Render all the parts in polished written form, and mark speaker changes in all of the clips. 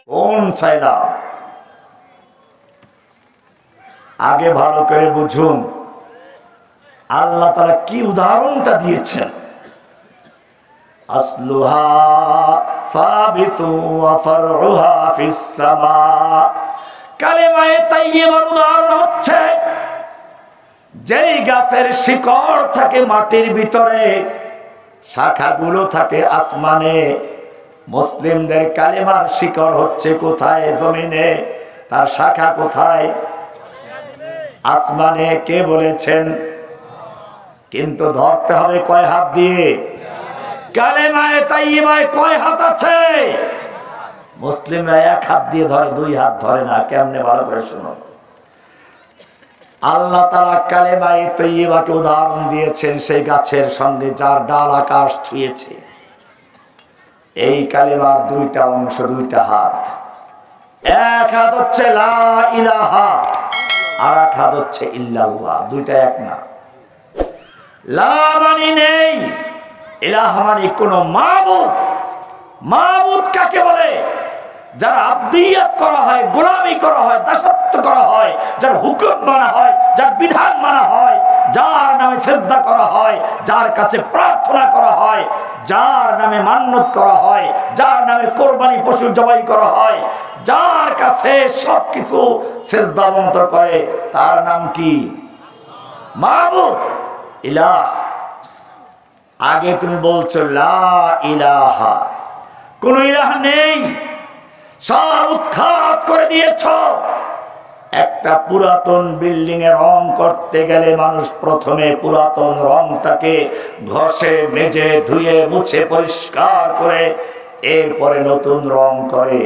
Speaker 1: কোন ফায়দা? আগে ভালো করে বুঝুন আল্লাহ তাআলা কি উদাহরণটা দিয়েছেন। আসলুহা সাবিতু ওয়া ফারউহা ফিস সামা। কালেমায়ে তাইয়্যিবার উদাহরণ হচ্ছে যেই গাছের শিকড় থাকে মাটির ভিতরে, শাখাগুলো থাকে আসমানে। মুসলিমদের কালেমার শিকড় হচ্ছে কোথায়? জমিনে। তার শাখা কোথায়? আসমানে। কে বলেছেন? কিন্তু ধরতে হবে কয় হাত দিয়ে? কালেমায়ে তাইয়্যিবায় কয় হাত আছে? মুসলিমরা এক হাত দিয়ে ধরে, দুই হাত ধরে না। কেমনে? ভালো করে শুনুন। আল্লাহ তাআলা কালেমায়ে তাইয়্যিবাকে উদাহরণ দিয়েছেন সেই গাছের সঙ্গে যার ডাল আকাশ ছুঁয়েছে। এই কালেমার দুইটা অংশ, দুইটা হাত। এক হাত হচ্ছে লা ইলাহা, আর এক হাত হচ্ছে ইল্লাল্লাহ। দুইটা এক না। লা মানে নেই, ইলাহা মানে কোন মাবুদ। মাবুদ কাকে বলে? যারা আব্দিয়াত করা হয়, গোলামি করা হয়, দাসত্ব করা হয়, যার হুকুম মানা হয়, যার বিধান মানা হয়, যার নামে সিজদা করা হয়, যার কাছে প্রার্থনা করা হয়, যার নামে মান্নত করা হয়, যার নামে কোরবানি পশু জবাই করা হয়, যার কাছে সবকিছু সিজদা বন্ধ করে, তার নাম কি? মাবুদ, ইলাহ। আগে তুমি বলছো লা ইলাহা, কোন ইলাহ নেই, সব উৎখাত করে দিয়েছ। একটা পুরাতন বিল্ডিং এ রং করতে গেলে মানুষ প্রথমে পুরাতন রংটাকে ঘষে মেজে ধুয়ে মুছে পরিষ্কার করে এরপরে নতুন রং করে।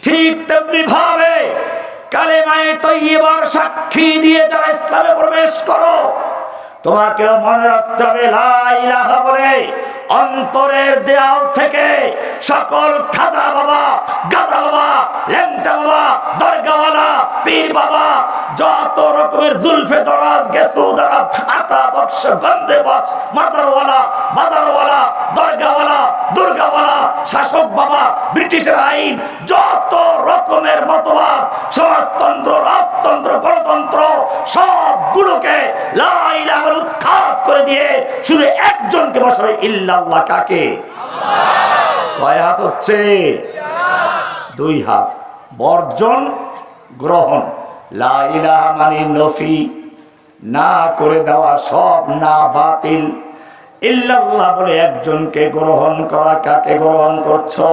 Speaker 1: ঠিক তেমনি ভাবে কালেমায়ে তাইয়্যিবার সাক্ষী দিয়ে যারা ইসলামে প্রবেশ করো, তোমাকেও মনে রাখতে হবে লা ইলাহা বলে অন্তরের দেয়াল থেকে সকল খাজা বাবা, গাজা বাবা, ল্যাংটা বাবা, দরগাওয়ালা, পীর বাবা, যত রকমের জুলফে দরাজ, গেসু দরাজ, আতা বক্স, গঞ্জে বক্স, মাজারওয়ালা, বাজারওয়ালা, দরগাওয়ালা, দুর্গাওয়ালা, শাসক বাবা, ব্রিটিশের আইন, যত রকমের মতবাদ, সমাজতন্ত্র, রাজতন্ত্র, গণতন্ত্র, সবগুলোকে লা ইলাহা উৎখাত করে দিয়ে শুধু একজনকে বসাবে, ইল্লাল্লাহ। কাকে? কয় হাত হচ্ছে? দুই হাত। বর্জন, গ্রহণ। লা ইলাহা মানে নফি, না করে দেওয়া, সব না, বাতিল। ইল্লাল্লাহ বলে একজনকে গ্রহণ করা। কাকে গ্রহণ করছো?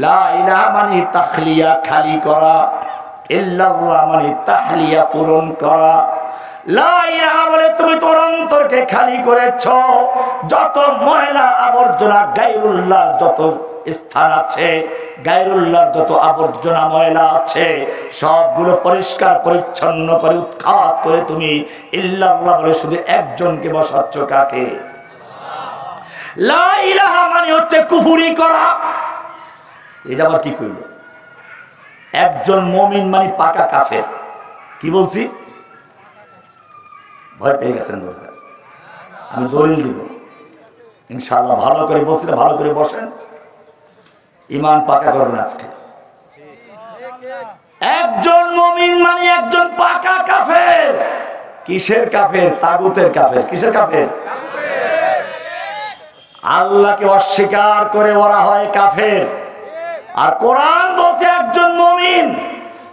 Speaker 1: লা ইলাহা মানে তাখলিয়া, খালি করা। ইল্লাল্লাহ মানে তাহলিয়া, পূরণ করা। লা ইলাহা বলে তুমি তোমার অন্তরকে খালি করেছ। যত ময়লা আবর্জনা, গায়রুল্লাহর যত স্থান আছে, গায়রুল্লাহর যত আবর্জনা ময়লা আছে, সবগুলো পরিষ্কার পরিচ্ছন্ন করে উৎখাত করে তুমি ইল্লাল্লাহ বলে শুধু একজনকে বসাচ্ছ। কাকে? লা ইলাহা মানে হচ্ছে কুফরি করা। এটা আবার কি কইল? একজন মুমিন মানে পাকা কাফের। কি বলছি? ভয় পেয়ে গেছেন? আমি দলিল দিব ইনশাআল্লাহ। ভালো করে বসলে, ভালো করে বসেন, ঈমান পাকা করবেন আজকে। একজন মুমিন মানে একজন পাকা কাফের। কিসের কাফের? তাগুতের কাফের। কিসের কাফের? আল্লাহকে অস্বীকার করে ওরা হয় কাফের। আর কোরআন বলছে একজন মুমিন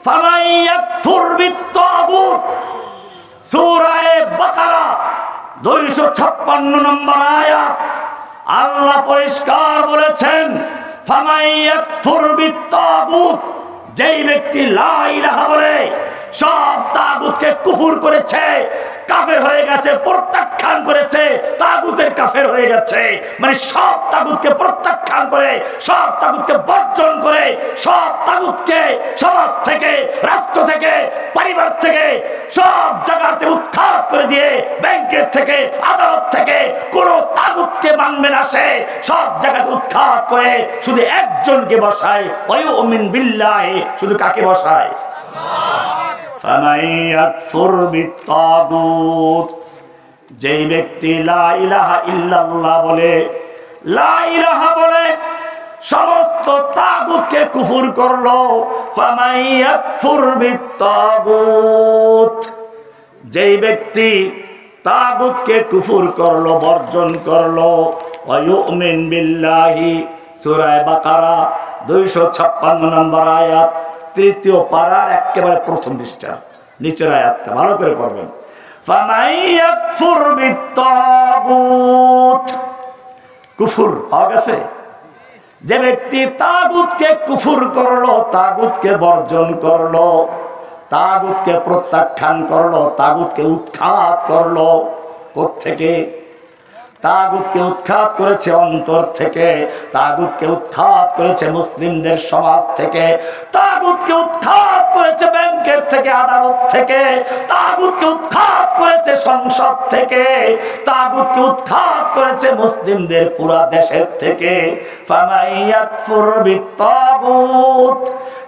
Speaker 1: ফামান ইয়াকফুর বিত্তাগুত, সূরা বাকারা 256 নম্বর আয়াত। আল্লাহ পরিষ্কার বলেছেন ফামান ইয়াকফুর বিত্তাগুত, যেই ব্যক্তি লা ইলাহা বলে সব তাগুতকে কুফর করেছে, কাফের হয়ে গেছে, প্রত্যাখ্যান করেছে, তাগুতের কাফের হয়ে গেছে। মানে সব তাগুতকে প্রত্যাখ্যান করে, সব তাগুতকে বর্জন করে, সব তাগুতকে সমাজ থেকে, রাষ্ট্র থেকে, পরিবার থেকে, সব জায়গাতে উৎখাত করে দিয়ে, ব্যাংকের থেকে, আদালত থেকে কোন তাগুতকে মানবে না সে। সব জায়গাতে উৎখাত করে শুধু একজনকে বসায়, ওয়ায়ুমিন বিল্লাহি। শুধু কাকে বসায়? ফামান ইয়াকফুর বিত্তাগুত, যেই ব্যক্তি লা ইলাহা ইল্লাল্লাহ বলে, লা ইলাহা বলে সমস্ত তাগুতকে কুফর করলো। ফামাইয়াকফুর বিত্তাগুত, যেই ব্যক্তি তাগুতকে কুফর করলো, বর্জন করলো, ওয়ায়ুমিন বিল্লাহি, সূরা বাকারা 256 নম্বর আয়াত, তৃতীয় পারার একেবারে প্রথম পৃষ্ঠা নিচের আয়াতটা ভালো করে পড়বেন। ফামাইয়াকফুর বিত্তাগুত, কুফর পাওয়া গেছে। যে ব্যক্তি তাগুতকে কুফর করলো, তাগুতকে বর্জন করলো, তাগুতকে প্রত্যাখ্যান করলো, তাগুতকে উৎখাত করলো, কোত্থেকে? তাগুতকে উৎখাত করেছে অন্তর থেকে, তাগুতকে উৎখাত করেছে মুসলিমদের সমাজ থেকে, তাগুতকে উৎখাত করেছে ব্যাংকের থেকে, আদালত থেকে, তাগুতকে উৎখাত করেছে সংসদ থেকে, তাগুতকে উৎখাত করেছে মুসলিমদের পুরা দেশের থেকে। ফামাইয়াকফুর বিত্তাগুত,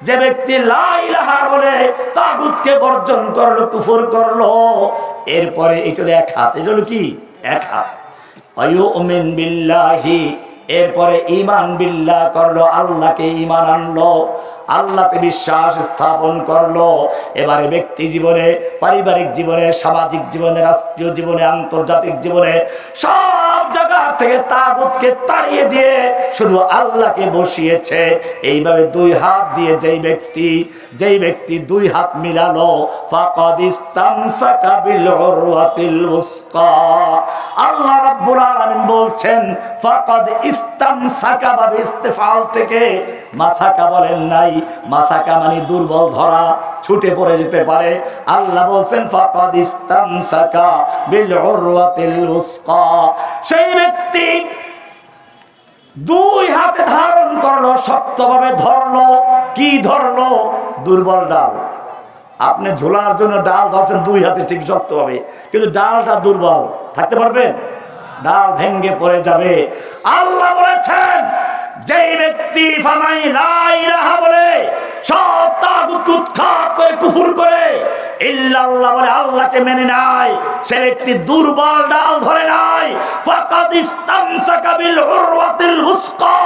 Speaker 1: যে ব্যক্তি লা ইলাহা বলে তাগুতকে বর্জন করলো, কুফর করলো, এরপরে এটা এক হাত, এটা হলো কি? এক হাত। ওয়ায়ুমিন বিল্লাহি, এরপরে ঈমান বিল্লাহ করলো, আল্লাহকে ঈমান আনলো, আল্লাহতে বিশ্বাস স্থাপন করলো। এবারে ব্যক্তি জীবনে, পারিবারিক জীবনে, সামাজিক জীবনে, রাষ্ট্রীয় জীবনে, আন্তর্জাতিক জীবনে সব জায়গা থেকে তাগুতকে তাড়িয়ে দিয়ে শুধু আল্লাহকে বসিয়েছে। এইভাবে দুই হাত দিয়ে যেই ব্যক্তি দুই হাত মিলালো, ফাকাদ ইসতামসাকা বিল উরওয়াতিল উসকা, আল্লাহ রাব্বুল আলামিন বলছেন ফাকাদ ইসতামসাকা, ভাবে ইস্তেফাল থেকে মাসাকা বলেন নাই, মাসাকা মানে দুর্বল ধরা, ছুটে পড়ে যেতে পারে। আল্লাহ বলছেন ফাকাদ ইসতামসাকা বিল উরওয়াতিল উসকা, সেই ব্যক্তি দুই হাতে ধারণ করলো, শক্তভাবে ধরলো। কি ধরলো? দুর্বল ডাল। আপনি ঝোলার জন্য ডাল ধরছেন দুই হাতে ঠিক শক্তভাবে, কিন্তু ডালটা দুর্বল, থাকতে পারবেন? ডাল ভেঙ্গে পড়ে যাবে। আল্লাহ বলেছেন যেই ব্যক্তি ফামাই লা ইলাহা বলে, সব তাগুতকে উৎখাত করে, কুফর করে, ইল্লাল্লাহ বলে, আল্লাহকে মেনে নাই, সে ব্যক্তি দুর্বল ডাল ধরে নাই। ফাকাদ ইসতামসাকা বিল উরওয়াতিল উসকা,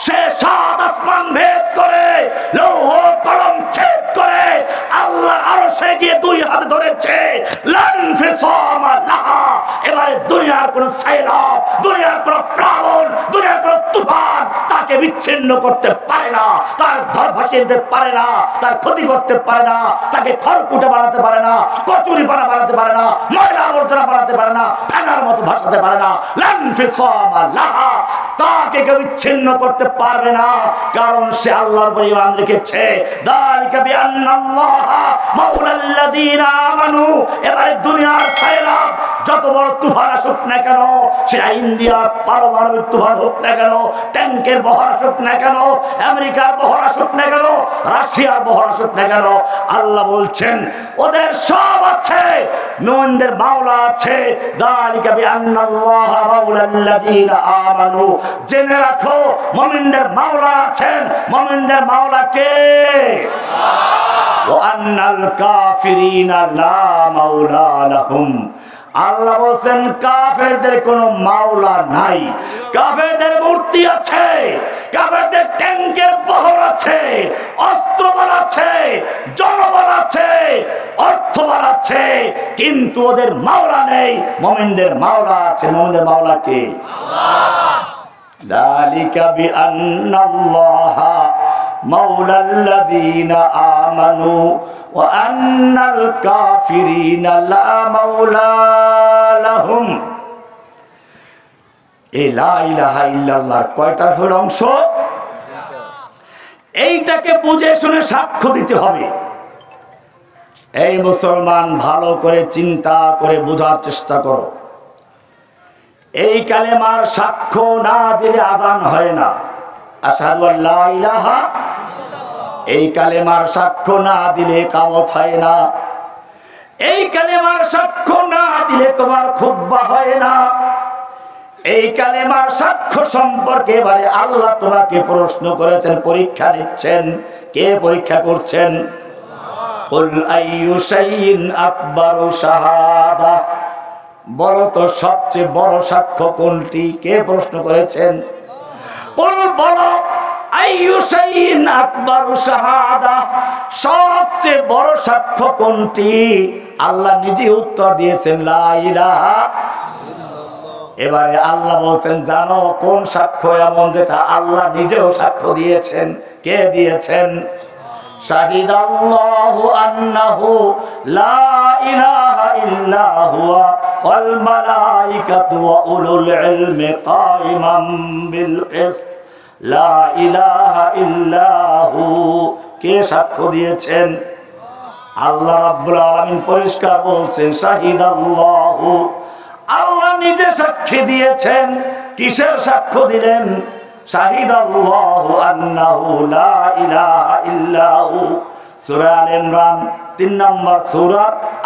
Speaker 1: সে সাত আসমান ভেদ করে, লৌহ কলম ছেদ করে আল্লাহর আরশে গিয়ে দুই হাতে ধরেছে। লান ফিসামা লাহা, এবারে দুনিয়ার কোন সাইলাব, দুনিয়ার কোন প্লাবন, দুনিয়ার কোন তুফান তাকে বিচ্ছিন্ন করতে পারে না, তার ধর ভাসিয়ে দিতে পারে না, তার ক্ষতি করতে পারে না, তাকে খড়কুটে বানাতে পারে না, কচুরি পানা বানাতে পারে না, ময়লা আবর্জনা বানাতে পারে না, ফেনার মতো ভাসাতে পারে না। লান ফিসামা লাহা, তাকে কেউ বিচ্ছিন্ন করতে পারবে না, কারণ সে আল্লাহর উপর ঈমান রেখেছে। যালিকা বিআন্নাল্লাহা মাওলাল্লাযীনা আমানু, এবারে দুনিয়ার সাইলাব যত বড় তুফান আসুক না কেন, সেটা ইন্ডিয়ার পারমাণবিক তুফান হোক না কেন, ট্যাঙ্কের বহর আসুক না কেন, আমেরিকার বহর আসুক না কেন, রাশিয়ার বহর আসুক না কেন, আল্লাহ বলছেন ওদের সব আছে, মুমিনদের মাওলা আছে। যালিকা বিআন্নাল্লাহা মাওলাল্লাযীনা আমানু, জেনে রাখো মুমিনদের মাওলা আছেন। মুমিনদের মাওলা কে? ওয়া আন্নাল কাফিরিনা লা মাওলা লাহুম, আল্লাহ বলেন কাফেরদের কোনো মাওলা নাই। কাফেরদের মূর্তি আছে, কাফেরদের ট্যাঙ্কের বহর আছে, অস্ত্রবল আছে, জনবল আছে, অর্থবল আছে, কিন্তু ওদের মাওলা নেই। মুমিনদের মাওলা আছে। মুমিনদের মাওলা কে? আল্লাহ। যালিকা বিআন্নাল্লাহা মাওলাল্লাযীনা আমানু ওয়া আন্নাল কাফিরিনা লা মাওলা লাহুম। এই লা ইলাহা ইল্লাল্লাহর কয়টা হল অংশ? এইটাকে বুঝে শুনে সাক্ষ্য দিতে হবে। এই মুসলমান, ভালো করে চিন্তা করে বোঝার চেষ্টা করো। এই কালেমার সাক্ষ্য না দিলে আযান হয় না। আশহাদু আল্লা ইলাহা, এই কালেমার সাক্ষ্য না দিলে কামত হয় না। এই কালেমার সাক্ষ্য না দিলে তোমার খুতবা হয় না। এই কালেমার সাক্ষ্য সম্পর্কে এবারে আল্লাহ তোমাকে প্রশ্ন করেছেন, পরীক্ষা নিচ্ছেন। কে পরীক্ষা করছেন? কুল আইয়ু শাইইন আকবারু শাহাদা, বলো তো সবচেয়ে বড় সাক্ষ্য কোনটি? কে প্রশ্ন করেছেন? বলো আইয়ু শাইইন আকবারু শাহাদা, সবচেয়ে বড় সাক্ষ্য কোনটি? আল্লাহ নিজে উত্তর দিয়েছেন লা ইলাহা। এবারে আল্লাহ বলছেন জানো কোন সাক্ষ্য এমন যেটা আল্লাহ নিজেও সাক্ষ্য দিয়েছেন? কে দিয়েছেন? শাহিদাল্লাহু আন্নাহু লা ইলাহা ইল্লা হুয়া ওয়াল মালাইকাতু ওয়া উলুল ইলমি কাইমান বিল কিসত লা ইলাহা ইল্লা হু। কে সাক্ষ্য দিয়েছেন? আল্লাহ রাব্বুল আলামিন পরিষ্কার বলছেন শাহিদাল্লাহু, আল্লাহ নিজে সাক্ষী দিয়েছেন। কিসের সাক্ষ্য দিলেন? শাহিদাল্লাহু আন্নাহু লা ইলাহা ইল্লা হু। সূরা আল ইমরান 3 নম্বর সূরা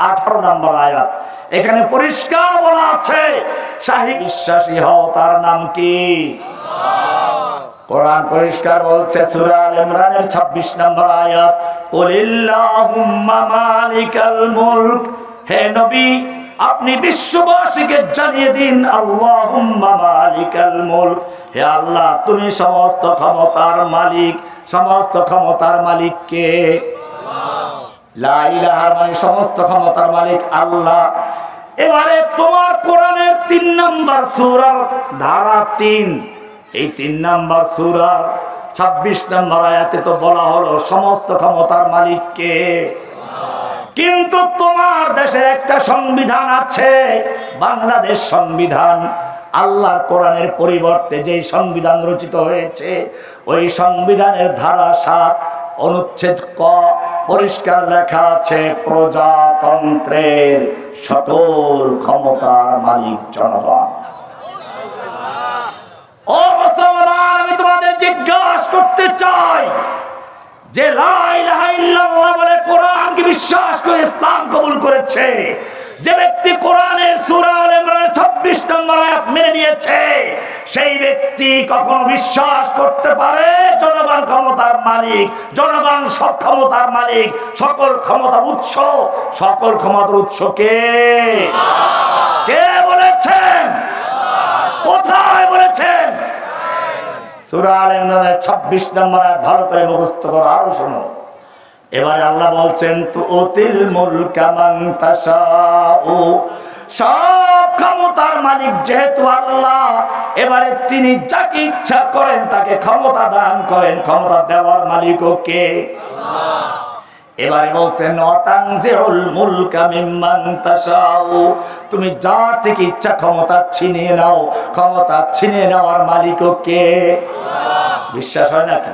Speaker 1: 18 নম্বর আয়াত। এখানে পরিষ্কার বলা আছে শাহিদ বিশ্বাসী হও, তার নাম কি? কোরআন পরিষ্কার বলছে সূরা আল ইমরানের 26 নম্বর আয়াত, কুলিল্লাহুম্মা মালিকাল মুলক, হে নবী আপনি বিশ্ববাসীকে জানিয়ে দিন আল্লাহুম্মা মালিকাল মুলক, হে আল্লাহ তুমি সমস্ত ক্ষমতার মালিক। সমস্ত ক্ষমতার মালিক কে? লা ইলাহা মানে সমস্ত ক্ষমতার মালিক আল্লাহ। এবারে তোমার কোরআনের 3 নম্বর সূরার ধারা 3, এই 3 নম্বর সূরার 26 নম্বর আয়াতে তো বলা হলো সমস্ত ক্ষমতার মালিক কে। কিন্তু তোমার দেশে একটা সংবিধান আছে, বাংলাদেশ সংবিধান। আল্লাহর কোরআনের পরিবর্তে যে সংবিধান রচিত হয়েছে, ওই সংবিধানের ধারা 7 অনুচ্ছেদ ক পরিষ্কার লেখা আছে প্রজাতন্ত্রের সকল ক্ষমতার মালিক জনগণ। ও মুসলমান, আমি তোমাদের জিজ্ঞাসা করতে চাই যে লা ইলাহা ইল্লাল্লাহ বলে কোরআনকে বিশ্বাস করে ইসলাম কবুল করেছে, যে ব্যক্তি কোরআনের সূরা আল ইমরানের 26 নম্বর আয়াত মেনে নিয়েছে, সেই ব্যক্তি কখনো বিশ্বাস করতে পারে জনগণ ক্ষমতার মালিক, জনগণ সব ক্ষমতার মালিক, সকল ক্ষমতার উৎস। সকল ক্ষমতার উৎস কে? কে বলেছেন? কোথায় বলেছেন? সূরা আল ইমরানের 26 নম্বর আয়াত ভালো করে মুখস্থ করো, আরো শোনো। এবারে আল্লাহ বলছেন তুতিল মুলকা মান তাশাউ, সব ক্ষমতার মালিক যেহেতু আল্লাহ, এবারে তিনি যাকে ইচ্ছা করেন তাকে ক্ষমতা দান করেন। ক্ষমতা দেওয়ার মালিকও কে? আল্লাহ। এবারে বলছেন ওয়াতানজিউল মুলকা মিম্মান তাশাউ, তুমি যার থেকে ইচ্ছা ক্ষমতা ছিনিয়ে নাও। ক্ষমতা ছিনিয়ে নেওয়ার মালিকও কে? আল্লাহ। বিশ্বাস হয় নাকি?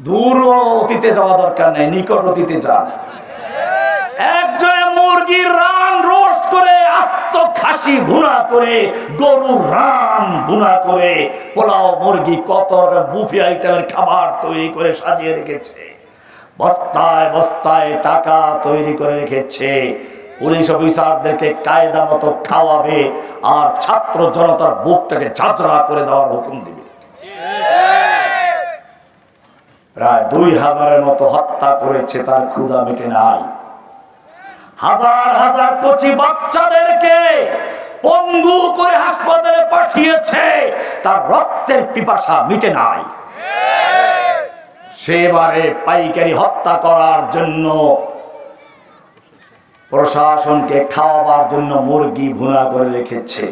Speaker 1: দূর অতীতে যাওয়া দরকার নেই, নিকট অতীতে যান। একজনে মুরগির রান রোস্ট করে, আস্ত খাসি ভুনা করে, গরুর রান ভুনা করে, পোলাও মুরগি কত বুফে আইটেমের খাবার তৈরি করে সাজিয়ে রেখেছে, বস্তায় বস্তায় টাকা তৈরি করে রেখেছে। পুলিশ অফিসারদেরকে কায়দা মতো খাওয়াবে, আর ছাত্র জনতার বুকটাকে ঝাঁঝরা করে দেওয়ার হুকুম দিবে। প্রায় 2000-এর মতো হত্যা করেছে, তার ক্ষুধা মিটে নাই। হাজার হাজার কচি বাচ্চাদেরকে পঙ্গু করে হাসপাতালে পাঠিয়েছে, তার রক্তের পিপাসা মিটে নাই। সেবারে পাইকারি হত্যা করার জন্য প্রশাসনকে খাওয়াবার জন্য মুরগি ভুনা করে রেখেছে।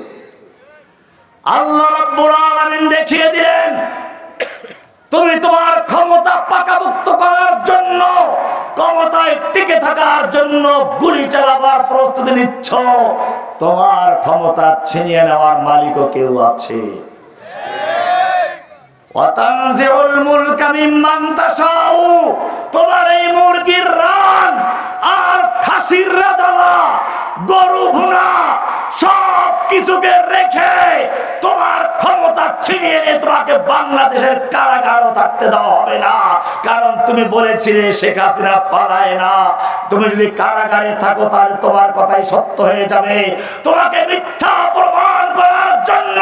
Speaker 1: আল্লাহ রাব্বুল আলামিন দেখিয়ে দিলেন তুমি তোমার ক্ষমতা পাকাভুক্ত করার জন্য, ক্ষমতায় টিকে থাকার জন্য গুলি চালাবার প্রস্তুতি নিচ্ছ, তোমার ক্ষমতা ছিনিয়ে নেওয়ার মালিকও কেউ আছে। ওয়াতানজিউল মুলকা মিম্মান তাশাউ, তোমার এই মুরগির রান আর খাসির রাজালা, গরু ভুনা সব কিছুকে রেখে তোমার ক্ষমতা ছিনিয়ে নিয়ে তোমাকে বাংলাদেশের কারাগারও থাকতে দেওয়া হবে না। কারণ তুমি বলেছিলে শেখ হাসিনা পালায় না। তুমি যদি কারাগারে থাকো তাহলে তোমার কথাই সত্য হয়ে যাবে। তোমাকে মিথ্যা প্রমাণ করার জন্য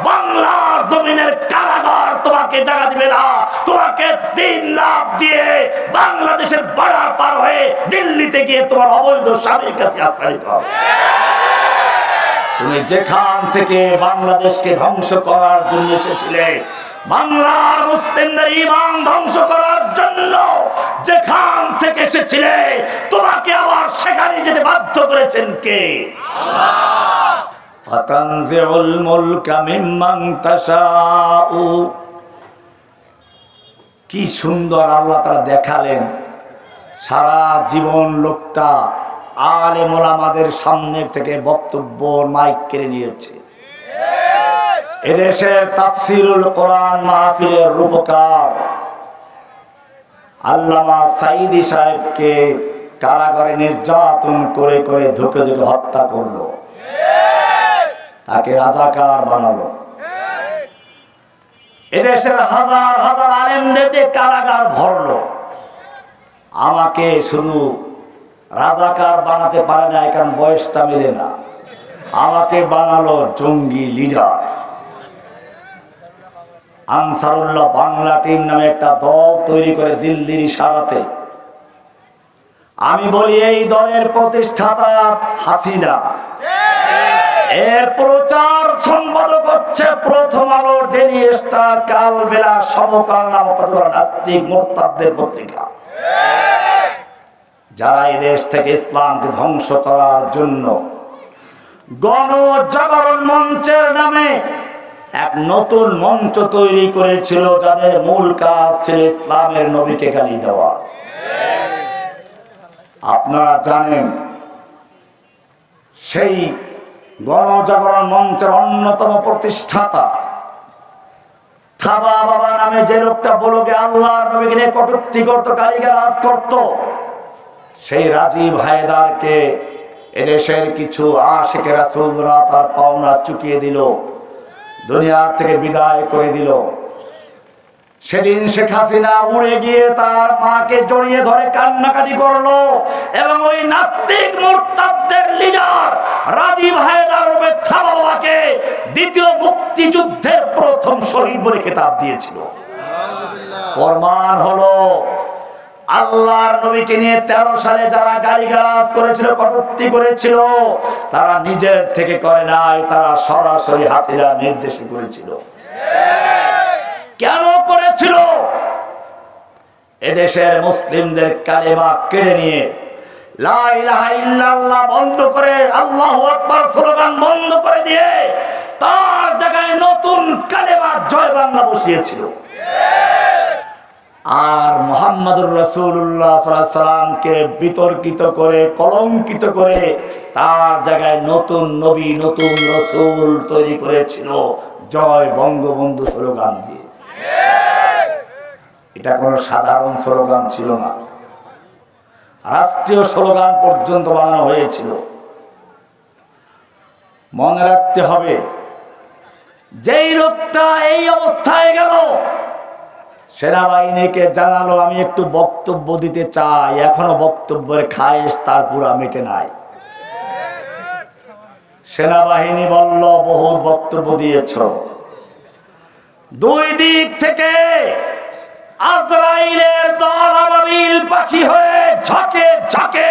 Speaker 1: বাংলার জমিনের কারাগার তোমাকে জায়গা দিবে না। তোমাকে 3 লাখ দিয়ে বাংলাদেশের বর্ডার পার হয়ে দিল্লিতে গিয়ে তোমার অবৈধ স্বামীর কাছে আশ্রয় নিতে হবে। তুমি যেখান থেকে বাংলাদেশকে ধ্বংস করার জন্য এসেছিলে, বাংলার মুসলিমদের ঈমান ধ্বংস করার জন্য যেখান থেকে এসেছিলে তোমাকে আবার সেখানে যেতে বাধ্য করেছেন কে? আল্লাহ। আতানজিউল মুলকা মিম্মান তাশাউ। কি সুন্দর আল্লাহ তাআলা দেখালেন। সারা জীবন লোকটা আলেম ওলামাদের সামনে থেকে বক্তব্য মাইক কেড়ে নিয়েছে। এদেশের তাফসিরুল কোরআন মাহফিলের রূপকার আল্লামা সাঈদী সাহেবকে কারাগারে নির্যাতন করে করে ধুকে ধুকে হত্যা করলো, তাকে রাজাকার বানালো। এদেশের হাজার হাজার আলেমদের কারাগার ভরলো, আমাকে শুধু রাজাকার বানাতে পারে না, কারণ বয়সটা মিলে না, আমাকে বানালো জঙ্গি লিডার। আনসারুল্লাহ বাংলা টিম নামে একটা দল তৈরি করে দিল্লির ইশারাতে। আমি বলি এই দলের প্রতিষ্ঠাতা হাসিনা, এর প্রচার সম্পাদক হচ্ছে প্রথম আলো, ডেইলি স্টার, কালবেলা, সমকাল নামক নাস্তিক মুরতাদদের পত্রিকা, যারা এই দেশ থেকে ইসলামকে ধ্বংস করার জন্য গণজাগরণ মঞ্চের নামে এক নতুন মঞ্চ তৈরি করেছিল, যাদের মূল কাজ ছিল ইসলামের নবীকে গালি দেওয়া। আপনারা জানেন সেই গণজাগরণ মঞ্চের অন্যতম প্রতিষ্ঠাতা থাবা বাবা নামে যে লোকটা বলকে আল্লাহর নবীকে নিয়ে কটূক্তি করত, গালিগালাজ করত, সেই রাজীব হায়দারকে এদেশের কিছু আশিকে রাসূলরা তার পাওনা চুকিয়ে দিল, দুনিয়ার থেকে বিদায় করে দিল। সেদিন শেখ হাসিনা উড়ে গিয়ে তার মাকে জড়িয়ে ধরে কান্নাকাটি করলো এবং ওই নাস্তিক মুরতাদদের লিডার রাজীব হায়দার থাবা বাবাকে দ্বিতীয় মুক্তিযুদ্ধের প্রথম শহীদ বলে খেতাব দিয়েছিল। প্রমাণ হলো আল্লাহর নবীকে নিয়ে 13 সালে যারা গালিগালাজ করেছিল, কটূক্তি করেছিল, তারা নিজের থেকে করে নাই, তারা সরাসরি হাসিনার নির্দেশে করেছিল। কেন করেছিল? এদেশের মুসলিমদের কালেমা কেড়ে নিয়ে লা ইলাহা ইল্লাল্লাহ বন্ধ করে, আল্লাহু আকবার স্লোগান বন্ধ করে দিয়ে তার জায়গায় নতুন কালেমা জয় বাংলা বসিয়েছিল। আর মুহাম্মদুর রাসূলুল্লাহ সাল্লাল্লাহু আলাইহি সাল্লামকে বিতর্কিত করে, কলঙ্কিত করে তার জায়গায় নতুন নবী, নতুন রাসূল তৈরি করেছিল জয় বঙ্গবন্ধু স্লোগান দিয়ে। এটা কোনো সাধারণ স্লোগান ছিল না, রাষ্ট্রীয় স্লোগান পর্যন্ত বানানো হয়েছিল। মনে রাখতে হবে, যেই লোকটা এই অবস্থায় গেল, সেনাবাহিনীকে জানালো আমি একটু বক্তব্য দিতে চাই, এখনো বক্তব্যের খায়েশ তার পুরা মেটে নাই। সেনাবাহিনী বলল বহু বক্তব্য দিয়েছ। দুই দিক থেকে আজরাইলের দল আবাবিল পাখি হয়ে ঝাঁকে ঝাঁকে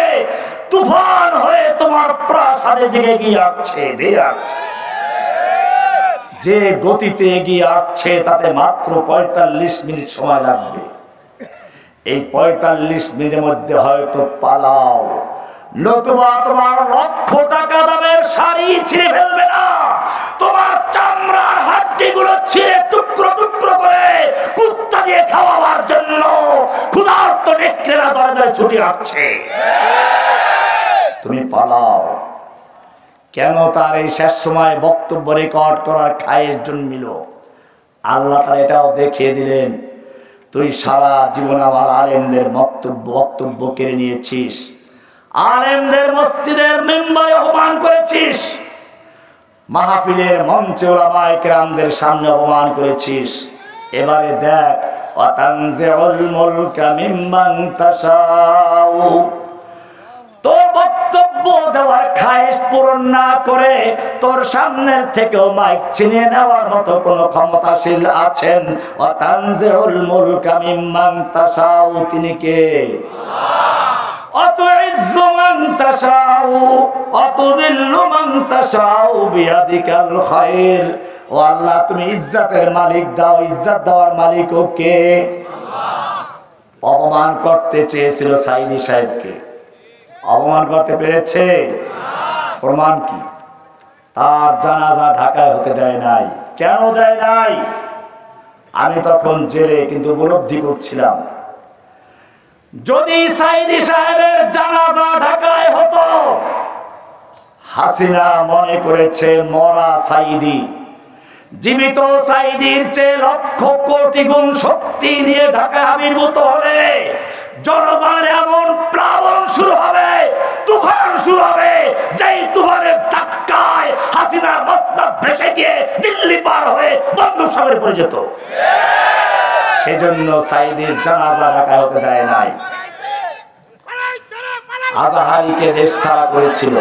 Speaker 1: তুফান হয়ে তোমার প্রাসাদের দিকে এগিয়ে আসছে। যে গতিতে এগিয়ে আসছে তাতে মাত্র 45 মিনিট সময় লাগবে। এই 45 মিনিটের মধ্যে হয়তো পালাও, নতুবা তোমার লক্ষ টাকা দামের শাড়ি ছিঁড়ে ফেলবে না, তোমার চামড়ার হাড্ডিগুলো ছিঁড়ে টুকরো টুকরো করে কুত্তা দিয়ে খাওয়াবার জন্য ক্ষুধার্ত নেকড়েরা দরে দরে ছুটে আসছে। তুমি পালাও। কেন? তার এই শেষ সময় বক্তব্য রেকর্ড করার খায়েশ জন্মিল। আল্লাহ তাআলা এটাও দেখিয়ে দিলেন, তুই সারা জীবন আমার আলেমদের বক্তব্য কেড়ে নিয়েছিস, আলেমদের মসজিদের মেম্বারে অপমান করেছিস, মাহফিলের মঞ্চে উলামায়ে কেরামদের সামনে অপমান করেছিস। এবারে দেখ, ওয়াতানজিউল মুলকা মিম্মান তাশাউ, তোর বক্তব্য দেওয়ার খায়েশ পূরণ না করে তোর সামনের থেকেও মাইক ছিনিয়ে নেওয়ার মতো কোন ক্ষমতাশীল আছেন? ওয়াতানজিউল মুলকা মিম্মান তাশাউ, তিনি কে? আতুইজ্জু মান তাশাউ ওয়াতুযিল্লু মান তাশাউ বিয়াদিকাল খায়র ও আল্লাহ তুমি ইজ্জতের মালিক দাও, ইজ্জত দেওয়ার মালিক ও কে? অপমান করতে চেয়েছিল সাইদি সাহেবকে, অপমান করতে পেরেছে? প্রমাণ কি? তার জানাজা ঢাকায় হতে দেয় নাই। কেন দেয় নাই? আমি তখন জেলে, কিন্তু উপলব্ধি করছিলাম যদি সাইদি সাহেবের জানাজা ঢাকায় হতো, হাসিনা মনে করেছে মরা সাইদি জীবিত সাইদির চেয়ে লক্ষ কোটি গুণ শক্তি নিয়ে ঢাকায় আবির্ভূত হলে জনগণের এমন প্লাবন শুরু হবে, তুফান শুরু হবে, যেই তুফানের ধাক্কায় হাসিনা মস্তক ভেসে গিয়ে দিল্লি পার হয়ে বঙ্গোপসাগরে পড়ে যেত। সেজন্য সাইদির জানাজা ঢাকায় হতে দেয় নাই। আজাহারিকে দেশ ছাড়া করেছিল,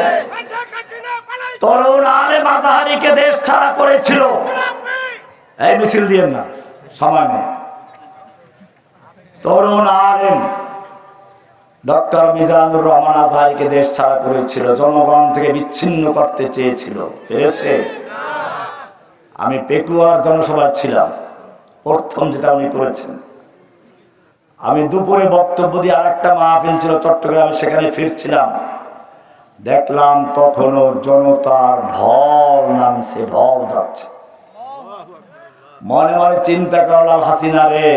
Speaker 1: তরুণ আলেম আজাহারিকে দেশ ছাড়া করেছিল। এই মিছিল দিয়ে না, সময় নেই। তরুণ আলেম ডক্টর মিজানুর রহমান আজাহারিকে দেশ ছাড়া করেছিল, জনগণ থেকে বিচ্ছিন্ন করতে চেয়েছিল। পেরেছে? আমি পেকুয়ার জনসভায় ছিলাম, প্রথম যেটা উনি করেছেন। আমি দুপুরে বক্তব্য দিয়ে আরেকটা মাহফিল ছিল চট্টগ্রামে, সেখানে ফিরছিলাম, দেখলাম তখনও জনতার ঢল নামছে, ঢল যাচ্ছে। মনে মনে চিন্তা করলাম, হাসিনা রে,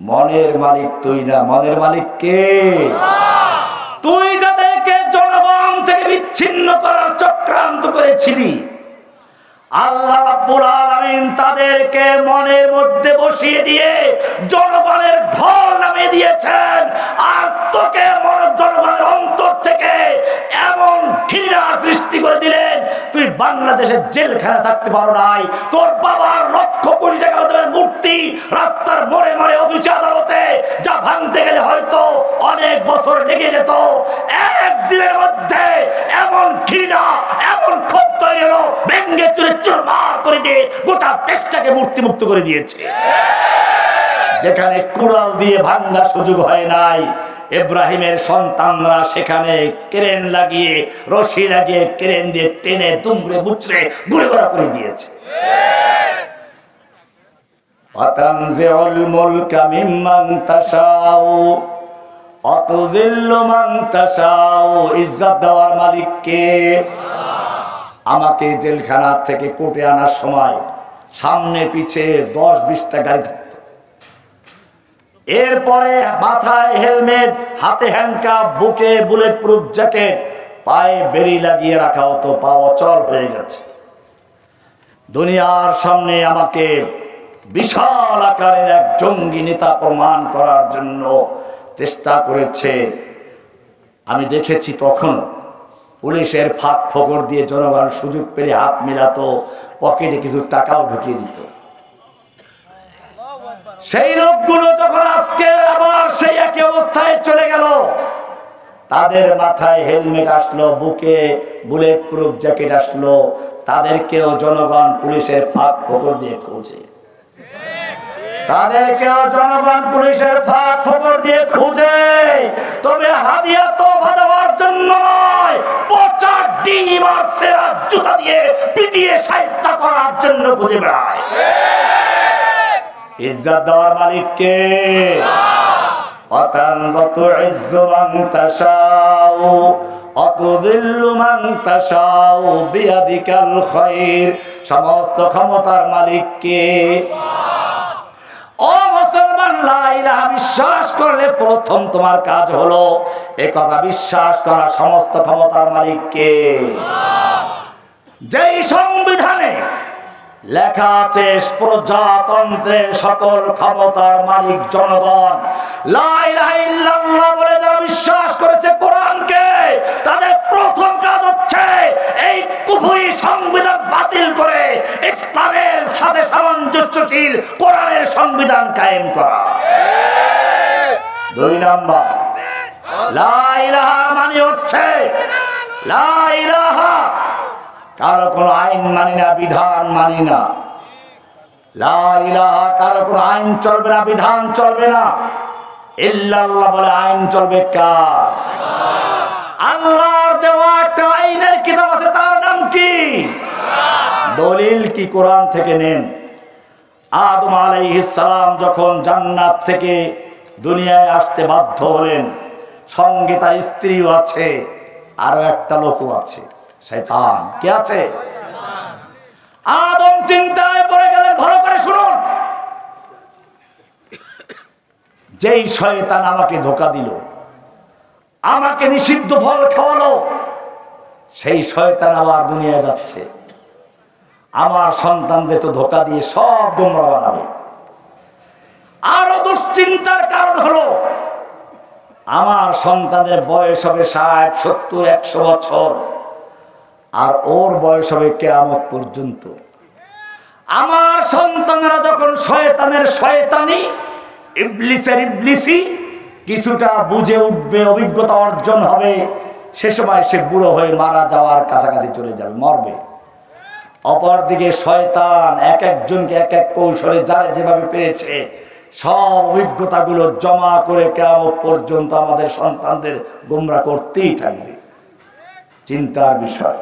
Speaker 1: মনের মালিক তুই না, মনের মালিক কে? তুই যাদেরকে জনগণ থেকে বিচ্ছিন্ন করার চক্রান্ত করেছিলি, আল্লাহ রাব্বুল আলামিন তাদেরকে মনের মধ্যে বসিয়ে দিয়ে জনগণের ঢল নামিয়ে দিয়েছেন। আর তোকে জনগণের অন্তর থেকে এমন ঘৃণা সৃষ্টি করে দিলেন, তুই বাংলাদেশের জেলখানা থাকতে পারো নাই। তোর বাবার লক্ষ কোটি টাকা মূর্তি রাস্তার মোড়ে মোড়ে অফিসে আদালতে যা ভাঙতে গেলে হয়তো অনেক বছর লেগে যেত, একদিনের মধ্যে এমন ঘৃণা, এমন ক্ষোভ তৈরি হলো, ভেঙ্গে চুরে চুরমার করে দিয়ে গোটা দেশটাকে মূর্তিমুক্ত করে দিয়েছে। যেখানে কুড়াল দিয়ে ভাঙার সুযোগ হয় নাই, ইব্রাহিমের সন্তানরা সেখানে ক্রেন লাগিয়ে, রশি লাগিয়ে, ক্রেন দিয়ে টেনে দুমড়ে মুচড়ে গুঁড়ে গুঁড়া করে দিয়েছে। আতানজিউল মুলকা মিম্মান তাশাউ আতুযিল্লু মান তাশাউ। ইজ্জত দেওয়ার মালিক কে? আমাকে জেলখানা থেকে কোর্টে আনার সময় সামনে পিছে 10-20টা গাড়ি থাকতো। এরপরে মাথায় হেলমেট, হাতে হ্যান্ডকাপ, বুকে বুলেট প্রুফ জ্যাকেট, পায়ে বেরি লাগিয়ে রাখা হতো, পা অচল হয়ে গেছে। দুনিয়ার সামনে আমাকে বিশাল আকারের এক জঙ্গি নেতা প্রমাণ করার জন্য চেষ্টা করেছে। আমি দেখেছি তখন পুলিশের ফাঁক ফোকর দিয়ে জনগণ সুযোগ পেলে হাত মেলাতো, পকেটে কিছু টাকাও ঢুকিয়ে দিত। সেই লোকগুলো যখন আজকে আবার সেই একই অবস্থায় চলে গেল, তাদের মাথায় হেলমেট আসলো, বুকে বুলেট প্রুফ জ্যাকেট আসলো, তাদেরকেও জনগণ পুলিশের ফাঁক ফোকর দিয়ে খুঁজে, তাদেরকেও জনগণ পুলিশের ফাঁক ফোকর দিয়ে খুঁজে। তবে হাদিয়া তোফা দেওয়ার জন্য নয়, পচা ডিম আর সেরা জুতা দিয়ে পিটিয়ে শায়েস্তা করার জন্য খুঁজে বেড়ায়। ইজ্জত দেওয়ার মালিক কে? আতানজাতু ইজ্জু মান তাশাউ আতুযিল্লু মান তাশাউ বিয়াদিকাল খায়র। সমস্ত ক্ষমতার মালিক কে? ও মুসলমান, লা ইলাহা বিশ্বাস করলে প্রথম তোমার কাজ হলো এই কথা বিশ্বাস করা, সমস্ত ক্ষমতার মালিক কে? যেই সংবিধানে লেখা আছে প্রজাতন্ত্রের সকল ক্ষমতার মালিক জনগণ, লা ইলাহা ইল্লাল্লাহ বলে যারা বিশ্বাস করেছে কোরআনকে, তাদের প্রথম কাজ হচ্ছে এই কুফরি সংবিধান বাতিল করে ইসলামের সাথে সামঞ্জস্যশীল কোরআনের সংবিধান কায়েম করা। 2 নাম্বার, লা ইলাহা মানে হচ্ছে লা ইলাহা, কারো কোনো আইন মানি না, বিধান মানি না। লা ইলাহা, কারো কোনো আইন চলবে না, বিধান চলবে না। ইল্লাল্লাহ বলে আইন চলবে কার? আল্লাহর দেওয়া একটা আইনের কিতাব আছে, তার নাম কি? দলিল কি কোরআন থেকে নেন। আদম আলাইহিস সালাম যখন জান্নাত থেকে দুনিয়ায় আসতে বাধ্য হলেন, সঙ্গে তার স্ত্রীও আছে, আরো একটা লোকও আছে, শয়তান। কে আছে? আদম চিন্তায় পড়ে গেলেন। ভালো করে শুনুন, যেই শয়তান আমাকে ধোঁকা দিল, আমাকে নিষিদ্ধ ফল খাওয়ালো, সেই শয়তান আবার দুনিয়ায় যাচ্ছে আমার সন্তানদের তো ধোঁকা দিয়ে সব গোমরা বানাবে। আরো দুশ্চিন্তার কারণ হলো, আমার সন্তানের বয়স হবে 60, 70, 100 বছর, আর ওর বয়স হবে কিয়ামত পর্যন্ত। আমার সন্তানরা যখন শয়তানের শয়তানি, ইবলিসের ইবলিসি কিছুটা বুঝে উঠবে, অভিজ্ঞতা অর্জন হবে, সে সময় সে বুড়ো হয়ে মারা যাওয়ার কাছাকাছি চলে যাবে, মরবে। অপরদিকে শয়তান এক একজনকে এক এক কৌশলে যারা যেভাবে পেয়েছে সব অভিজ্ঞতাগুলো জমা করে কিয়ামত পর্যন্ত আমাদের সন্তানদের গোমরা করতেই থাকবে। চিন্তার বিষয়।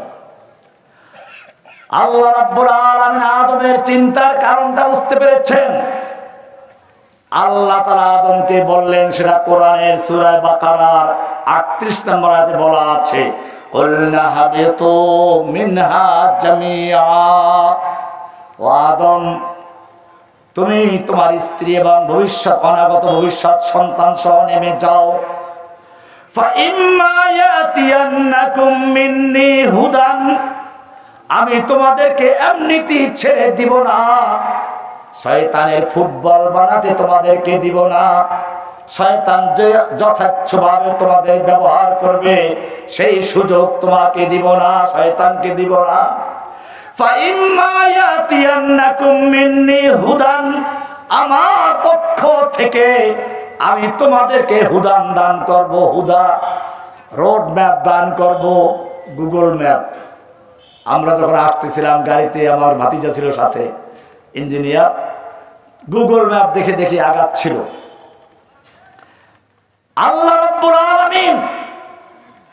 Speaker 1: আল্লাহ রাব্বুল আলামিন আদমের চিন্তার কারণটা বুঝতে পেরেছেন। আল্লাহ তাআলা আদমকে বললেন, সেটা কোরআনের সূরা বাকারার 38 নম্বর আয়াতে বলা আছে, কুলনা হাবিতু মিনহা জামিআ। ও আদম, তুমি তোমার স্ত্রী এবং ভবিষ্যৎ অনাগত ভবিষ্যৎ সন্তান সহ নেমে যাও। ফাইম্মা ইয়াতিয়ান্নাকুম মিন্নি হুদান, আমি তোমাদেরকে এমনিতেই ছেড়ে দিব না, শয়তানের ফুটবল বানাতে তোমাদেরকে দিব না। শয়তান যে যথার্থভাবে তোমাদের ব্যবহার করবে সেই সুযোগ তোমাকে দিব না, শয়তানকে দিব না। ফাইম্মা ইয়াতিয়ান্নাকুম মিন্নি হুদান, আমার পক্ষ থেকে আমি তোমাদেরকে হুদান দান করব। হুদা, রোড ম্যাপ দান করব, গুগল ম্যাপ। আমরা যখন আসতেছিলাম গাড়িতে, আমার ভাতিজা ছিল সাথে, ইঞ্জিনিয়ার, গুগল ম্যাপ দেখে দেখে আগাচ্ছিল। আল্লাহ রাব্বুল আলামিন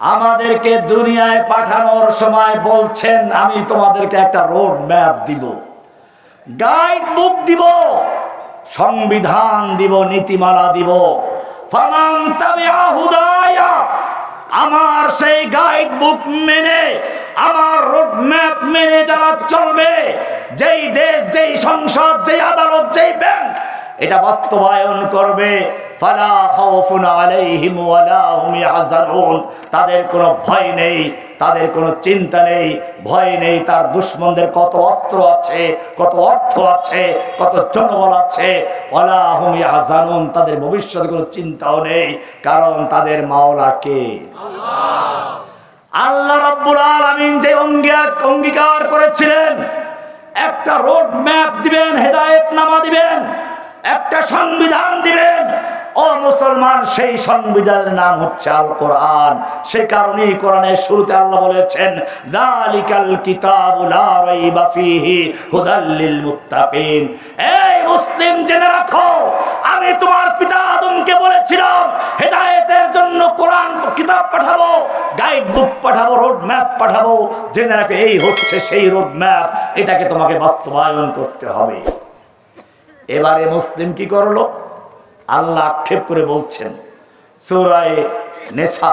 Speaker 1: আমাদেরকে দুনিয়ায় পাঠানোর সময় বলছেন, আমি তোমাদেরকে একটা রোড ম্যাপ দিব, গাইড বুক দিব, সংবিধান দিব, নীতিমালা দিব। ফামান তাবিআ হুদায়া, আমার সেই গাইড বুক মেনে, আমার রোড ম্যাপ মেনে যারা চলবে, যেই দেশ, যেই সংসদ, যেই আদালত, যেই ব্যাংক এটা বাস্তবায়ন করবে, ফালা খাউফুন আলাইহিম ওয়ালা হুম ইয়াহজানুন, তাদের কোনো ভয় নেই, তাদের কোনো চিন্তা নেই, ভয় নেই। তার দুশমনদের কত অস্ত্র আছে, কত অর্থ আছে, কত জনবল আছে, ওয়ালা হুম ইয়াহজানুন, তাদের ভবিষ্যতে কোনো চিন্তাও নেই, কারণ তাদের মাওলা কে? আল্লাহ। আল্লাহ রাব্বুল আলামিন যে অঙ্গীকার করেছিলেন, একটা রোড ম্যাপ দিবেন, হেদায়েতনামা দিবেন, একটা সংবিধান দিবেন। ও মুসলমান, সেই সংবিধানের নাম হচ্ছে আল কোরআন। সে কারণেই কোরআনের শুরুতে আল্লাহ বলেছেন, যালিকাল কিতাবু লা রাইবা ফীহি হুদাল লিল মুত্তাকিন। এই মুসলিম, জেনে রাখো, আমি তোমার পিতা আদমকে বলেছিলাম হেদায়েতের জন্য কোরআন কিতাব পাঠাবো, গাইড বুক পাঠাবো, রোড ম্যাপ পাঠাবো। জেনে রাখো, এই হচ্ছে সেই রোড ম্যাপ, এটাকে তোমাকে বাস্তবায়ন করতে হবে। এবারে মুসলিম কি করলো? আল্লাহ আক্ষেপ করে বলছেন, সূরা নিসা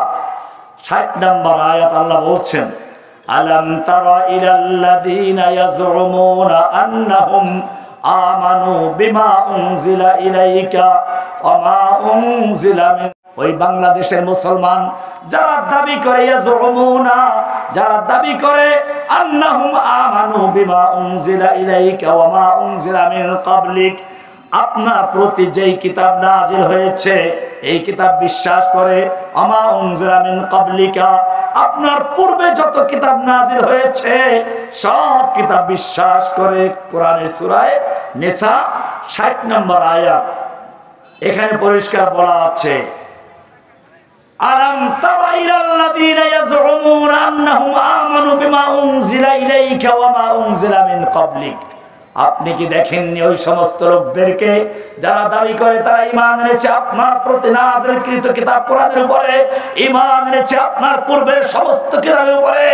Speaker 1: 60 নম্বর আয়াত, আল্লাহ বলছেন, আলাম তারা ইলাল্লাযীনা ইয়াজউমুনা আন্নাহুম আমানু বিমা উনজিলা ইলাইকা ওয়া মা উনজিলা মিন। ওই বাংলাদেশের মুসলমান যারা দাবি করে, ইয়াজউমুনা, যারা দাবি করে, আন্নাহুম আমানু বিমা উনজিলা ইলাইকা ওয়া মা উনজিলা মিন ক্বাবলিক, আপনার প্রতি যেই কিতাব নাজিল হয়েছে এই কিতাব বিশ্বাস করে, আমা উনজিলা মিন ক্বাবলিকা, আপনার পূর্বে যত কিতাব নাজিল হয়েছে সব কিতাব বিশ্বাস করে। কোরআনের সূরা নিসা 60 নম্বর আয়াত, এখানে পরিষ্কার বলা আছে, আলাম তারা ইলাল্লাযীনা ইয়াজউমুনা আন্নাহুম আমানু বিমা উনজিলা ইলাইকা ওয়া মা উনজিলা মিন ক্বাবলিক। আপনি কি দেখেননি ওই সমস্ত লোকদেরকে যারা দাবি করে তারা ঈমান এনেছে আপনার প্রতি নাযিলকৃত কিতাব কোরআনের উপরে, ঈমান এনেছে আপনার পূর্বের সমস্ত কিতাবের উপরে,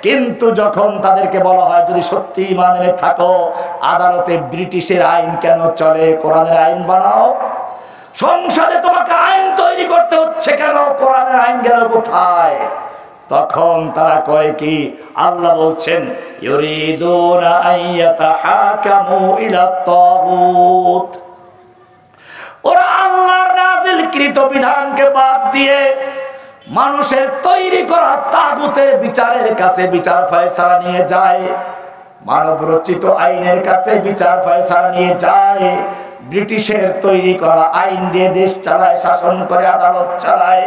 Speaker 1: কিন্তু যখন তাদেরকে বলা হয় যদি সত্যি ঈমান এনে থাকো আদালতে ব্রিটিশের আইন কেন চলে, কোরআনের আইন বানাও। সংসদে তোমাকে আইন তৈরি করতে হচ্ছে কেন, কোরআনের আইন গেল কোথায়? তখন তারা করে কি, আল্লাহ বলছেন ইউরিদুনা আইয়াতাহাকামু ইলা তাগুত, ওরা আল্লাহর নাযিলকৃত বিধানকে বাদ দিয়ে মানুষের তৈরি করা তাগুতের বিচারের কাছে বিচার ফয়সালা নিয়ে যায়, মানব রচিত আইনের কাছে বিচার ফয়সালা নিয়ে যায়, ব্রিটিশের তৈরি করা আইন দিয়ে দেশ চালায়, শাসন করে, আদালত চালায়।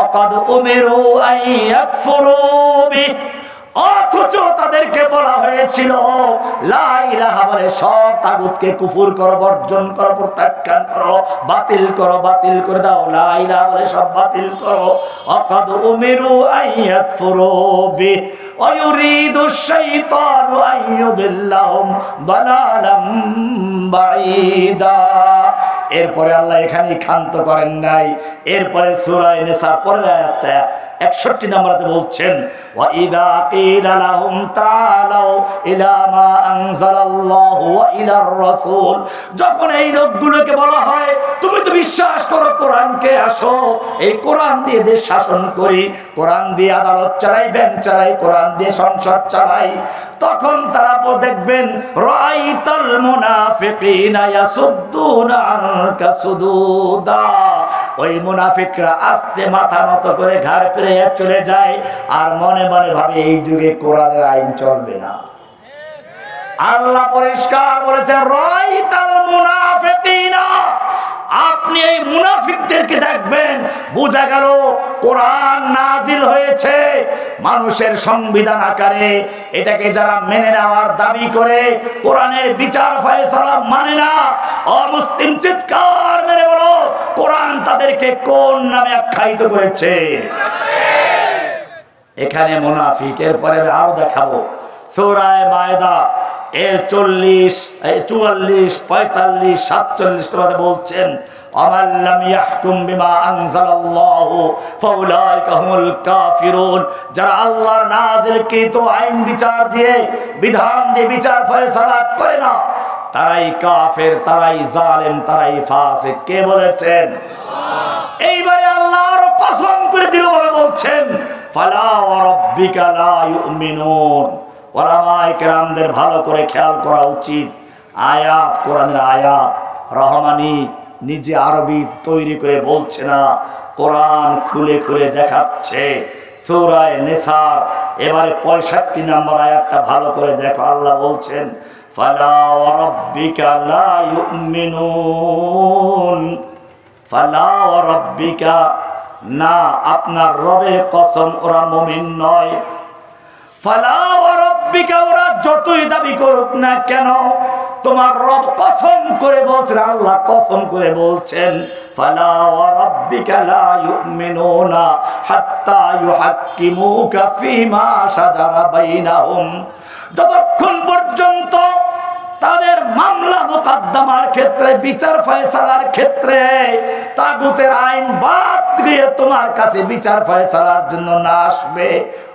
Speaker 1: অকাদ উমিরু আইয়াকফুরু বিহি, অথচ তাদেরকে বলা হয়েছিল লা ইলাহা বলে সব তাগুতকে কুফর করো, বর্জন করো, প্রত্যাখ্যান করো, বাতিল করো, বাতিল করে দাও, লা ইলাহা বলে সব বাতিল করো। অকাদ উমিরু আইয়াকফুরু বিহি ওয়ায়ুরিদু শাইতানু আইয়ুদিল্লাহুম দালালাম বাঈদা। এরপরে আল্লাহ এখানেই ক্ষান্ত করেন নাই, এরপরে সূরা নিসা পরের আয়াতটা 61 নম্বরে বলছেন ওয়াইদা কিলা লাহুম তাআলাউ ইলা মা আনজালাল্লাহু ওয়া ইলার রাসূল, যখন এই লোকগুলোকে বলা হয় তুমি তো বিশ্বাস করো কোরআনকে, আসো এই কোরআন দিয়ে দেশ শাসন করি, কোরআন দিয়ে আদালত চালাই, ব্যাংক চালাই, কোরআন দিয়ে সংসদ চালাই, তখন তারা দেখবেন রাআইতাল মুনাফিকিনা ইয়াসুদ্দুনা আনকা সুদুদা, ওই মুনাফিকরা আস্তে মাথা নত করে ঘাড় ফিরে চলে যায় আর মনে মনে ভাবে এই যুগে কোরআনের আইন চলবে না। আল্লাহ পরিষ্কার বলেছে রাআইতাল মুনাফিকিনা, আপনি এই মুনাফিকদেরকে দেখবেন, বোঝা গেল কোরআন নাজিল হয়েছে মানুষের সংবিধান আকারে, এটাকে যারা মেনে নেওয়ার দাবি করে কোরআনের বিচার ফয়সালা মানে না, অমুসলিম চিৎকার মেরে বলো কোরআন তাদেরকে কোন নামে আখ্যায়িত করেছে? এখানে মুনাফিকের পরে আরো দেখাবো সূরা মায়দা এর 40, 44, 45, 47 নম্বরে বলছেন আমাল্লাম ইয়াহকুম বিমা আনজালাল্লাহু ফাউলাইকা হুমুল কাফিরুন, যারা আল্লাহর নাযিলকৃত আইন বিচার দিয়ে বিধান দিয়ে বিচার ফয়সালা করে না তারাই কাফের, তারাই জালেম, তারাই ফাসিক। কে বলেছেন? এইবারে আল্লাহ আরো কসম করে দিল বলে বলছেন ফালা ওয়া রাব্বিকা লা ইউমিনুন। ওলামায়ে কেরামদের ভালো করে খেয়াল করা উচিত, আয়াত কোরআনের আয়াত, রহমানি নিজে আরবি তৈরি করে বলছে না, কোরআন খুলে খুলে দেখাচ্ছে। সূরা নিসার এবারে 65 নম্বর আয়াতটা ভালো করে দেখো, আল্লাহ বলছেন ফালা ওয়া রাব্বিকা লা ইউমিনুন, ফালা ওয়া রাব্বিকা, না আপনার রবের কসম ওরা মুমিন নয়। ফালা ওয়া রাব্বিকা, ওরা যতই দাবি করুক না কেন তোমার রব কসম করে বলছেন, আল্লাহ কসম করে বলছেন ফালা ওয়া রাব্বিকা লা ইউমিনুনা হাত্তা ইউহাক্কিমুকা ফীমা শাজারা বাইনাহুম, যতক্ষণ পর্যন্ত তাদের মামলা মোকদ্দমার ক্ষেত্রে, বিচার ফয়সালার ক্ষেত্রে তাগুতের আইন বাদ দিয়ে তোমার কাছে বিচার ফয়সালার জন্য না আসবে,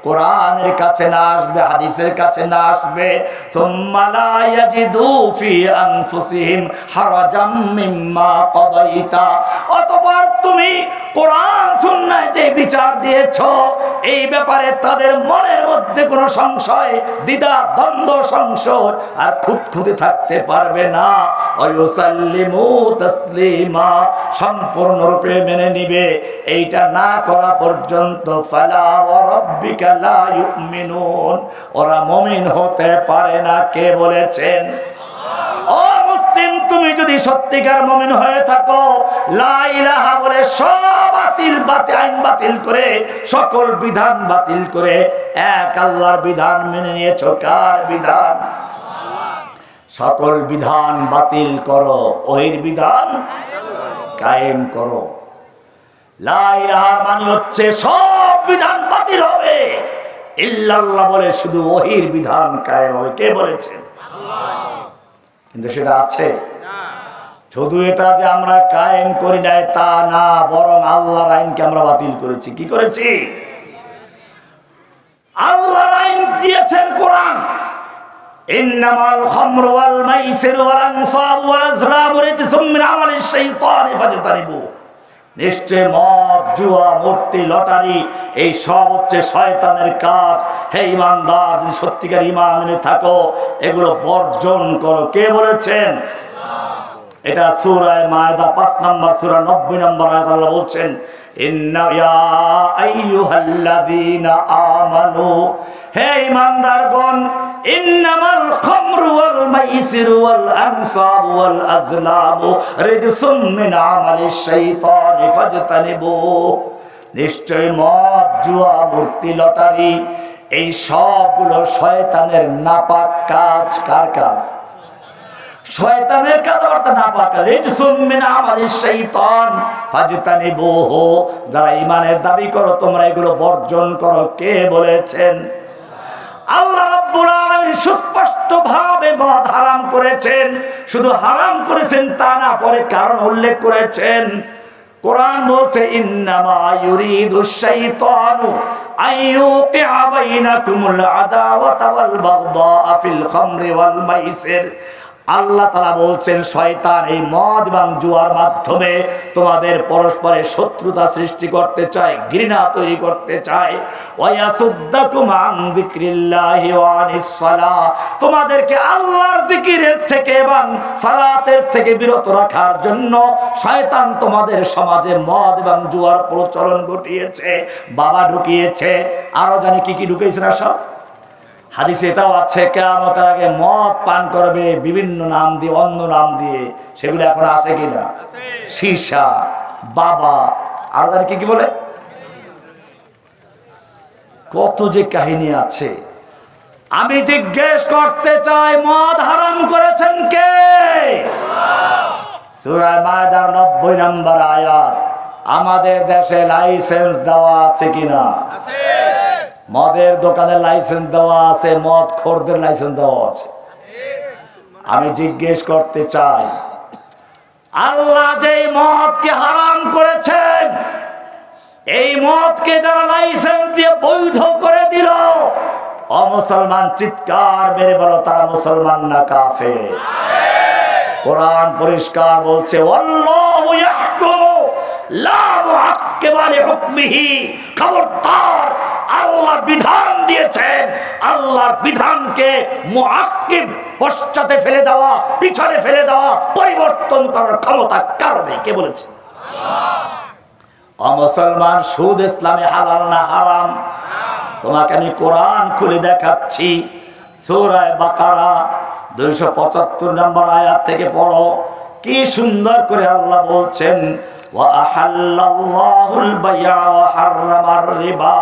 Speaker 1: কোরআনের কাছে না আসবে, হাদিসের কাছে না আসবে, সুম্মা লা ইয়াজিদু ফি আনফুসিহিম হারাজাম মিম্মা কাদাইতা, অতঃপর তুমি কোরআন সুন্নাহয় যে বিচার দিয়েছো এই ব্যাপারে তাদের মনের মধ্যে কোনো সংশয়, দ্বিধা, দ্বন্দ্ব, সংশয় আর খুঁতখুঁতে থাকতে পারবে না। ওয়ায়ুসাল্লিমু তাসলিমা, সম্পূর্ণরূপে মেনে নিবে। এইটা না করা পর্যন্ত ফালা ওয়া রাব্বিকা লা ইউমিনুন, ওরা মুমিন হতে পারে না। কে বলেছেন? ও মুসলিম, তুমি যদি সত্যিকার মুমিন হয়ে থাকো, লা ইলাহা বলে সব আইন বাতিল করে, সকল বিধান বাতিল করে এক আল্লাহর বিধান মেনে নিয়েছো। কার বিধান? সকল বিধান বাতিল করো, ওহির বিধান কায়েম করো। লা ইলাহা মানে হচ্ছে সব বিধান বাতিল হবে, ইল্লাল্লাহ বলে শুধু ওহির বিধান কায়েম হবে। কে বলেছেন? কিন্তু সেটা আছে। শুধু এটা যে আমরা কায়েম করি নাই তা না, বরং আল্লাহর আইনকে আমরা বাতিল করেছি। কি করেছি? আল্লাহর আইন দিয়েছেন কোরআন। ইন্নামাল খামরু ওয়াল মাইসিরু ওয়াল আনসাবু ওয়াল আজলামু রিজসুম মিন আমালিশ শাইতানি ফাজতানিবু। নিশ্চয় মদ, জুয়া, মূর্তি, লটারি এই সব হচ্ছে শয়তানের কাজ। হে ঈমানদার, যদি সত্যিকার ঈমান এনে থাকো এগুলো বর্জন করো। কে বলেছেন? এটা সূরা মায়দা 5 নম্বর সূরা 90 নম্বর আয়াত আল্লাহ বলছেন, ইন্না ইয়া আইয়ুহাল্লাযীনা আমানু, হে ঈমানদারগণ, ইন্নামাল খামরু ওয়াল মাইসিরু ওয়াল আনসাবু ওয়াল আজলামু রিজসুম মিন আমালিশ শাইতানি ফাজতানিবু। নিশ্চয় মদ, জুয়া, মূর্তি, লটারি এই সবগুলো শয়তানের নাপাক কাজ। কার কাজ? শয়তানের কাজ, অর্থাৎ নাপাক কাজ। রিজসুম মিন আমালিশ শাইতান ফাজতানিবুহু। যারা ঈমানের দাবি করো তোমরা এগুলো বর্জন করো। কে বলেছেন? আল্লাহ রাব্বুল আলামিন সুস্পষ্টভাবে মদ হারাম করেছেন। শুধু হারাম করেছেন তা না, পরে কারণ উল্লেখ করেছেন। কোরআন বলছে, ইন্নামা ইউরিদুশ শাইতানু আইয়ুকিআ বাইনাকুমুল আদাওয়াতা ওয়াল বাগদাআ ফিল খামরি ওয়াল মাইসির। আল্লাহ তাআলা বলছেন, শয়তান এই মদ এবং জুয়ার মাধ্যমে তোমাদের পরস্পরের শত্রুতা সৃষ্টি করতে চায়, ঘৃণা তৈরি করতে চায়। ওয়ায়াসুদ্দাকুম আন যিকরিল্লাহি ওয়া আনিস সালাহ, তোমাদেরকে আল্লাহর জিকিরের থেকে এবং সালাতের থেকে বিরত রাখার জন্য শয়তান তোমাদের সমাজে মদ এবং জুয়ার প্রচলন ঘটিয়েছে, বাবা ঢুকিয়েছে, আরো জানি কি কি ঢুকিয়েছে না সব। হাদিসে এটাও আছে, কিয়ামতের আগে মদ পান করবে বিভিন্ন নাম দিয়ে, অন্য নাম দিয়ে। সেগুলো এখন আছে কিনা? সীসা, বাবা, আরো জানি কি কি বলে, কত যে কাহিনী আছে। আমি জিজ্ঞেস করতে চাই, মদ হারাম করেছেন কে? সূরা মায়দার 90 নম্বর আয়াত। আমাদের দেশে লাইসেন্স দেওয়া আছে কিনা? মদের দোকানের লাইসেন্স দেওয়া আছে, মদ খোরদের লাইসেন্স দেওয়া আছে। আমি জিজ্ঞেস করতে চাই, আল্লাহ যে মদকে হারাম করেছেন, এই মদকে যারা লাইসেন্স দিয়ে বৈধ করে দিল, অমুসলমান চিৎকার মেরে বলো তারা মুসলমান না কাফের? কোরআন পরিষ্কার বলছে, আল্লাহু ইয়াহকুমু লা মুআক্কিবা লিহুকমিহি। খবরদার, আল্লাহ বিধান দিয়েছেন, আল্লাহর বিধানকে মুআক্কিব, পশ্চাতে ফেলে দেওয়া, পিছনে ফেলে দেওয়া, পরিবর্তন করার ক্ষমতা কারণে। কে বলেছে? মুসলমান, সুদ ইসলামে হালাল না হারাম? তোমাকে আমি কোরআন খুলে দেখাচ্ছি। সূরা বাকারা 275 নম্বর আয়াত থেকে পড়ো, কি সুন্দর করে আল্লাহ বলছেন, ওয়া আহাল্লাল্লাহুল বাই'a ওয়া হাররামার রিবা।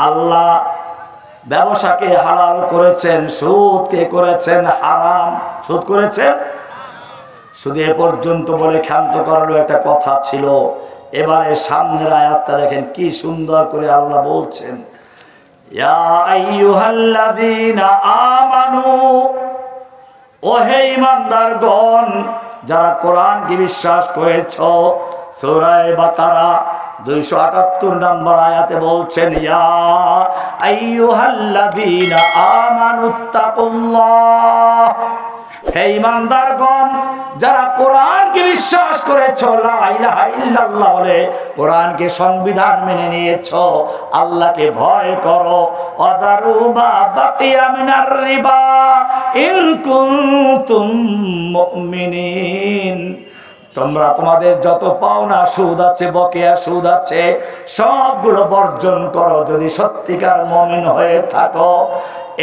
Speaker 1: আল্লাহ ব্যবসাকে হালাল করেছেন, সুদকে করেছেন হারাম। সুদ করেছেন। শুধু এ পর্যন্ত বলে ক্ষান্ত করার একটা কথা ছিল। এবারে সামনের আয়াতটা দেখেন কি সুন্দর করে আল্লাহ বলছেন, ইয়া আইয়ুহাল্লাযীনা আমানু, ও হে ঈমানদারগণ, যারা কোরআনকে বিশ্বাস করেছো। সূরা বাকারা 278 নম্বর আয়াতে বলছেন, ইয়া আইয়ুহাল্লাযীনা আমানুত্তাকুল্লাহ, হে ঈমানদারগণ, যারা কোরআনকে বিশ্বাস করেছো, লা ইলাহা ইল্লাল্লাহ বলে কোরআনকে সংবিধান মেনে নিয়েছো, আল্লাহকে ভয় করো। ওয়াদারু মা বাকিয়া মিনার রিবা ইন কুনতুম মুমিনিন। তোমরা তোমাদের যত পাওনা সুদ আছে, বকেয়া সুদ আছে, সবগুলো বর্জন করো যদি সত্যিকার মুমিন হয়ে থাকো।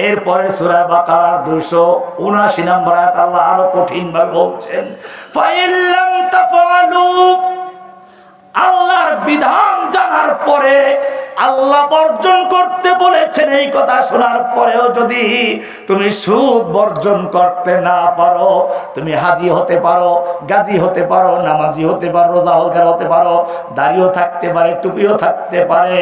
Speaker 1: এরপরে সূরা বাকারার 279 নম্বর আয়াত আল্লাহ আরো কঠিন ভাবে বলছেন, ফাইল্লাম তাফআলু, আল্লাহর বিধান জানার পরে আল্লাহ বর্জন করতে বলেছেন, এই কথা শোনার পরেও যদি তুমি সুদ বর্জন করতে না পারো, তুমি হাজি হতে পারো, গাজী হতে পারো, নামাজি হতে পারো, রোজাদার হতে পারো, দাড়িও থাকতে পারে, টুপিও থাকতে পারে,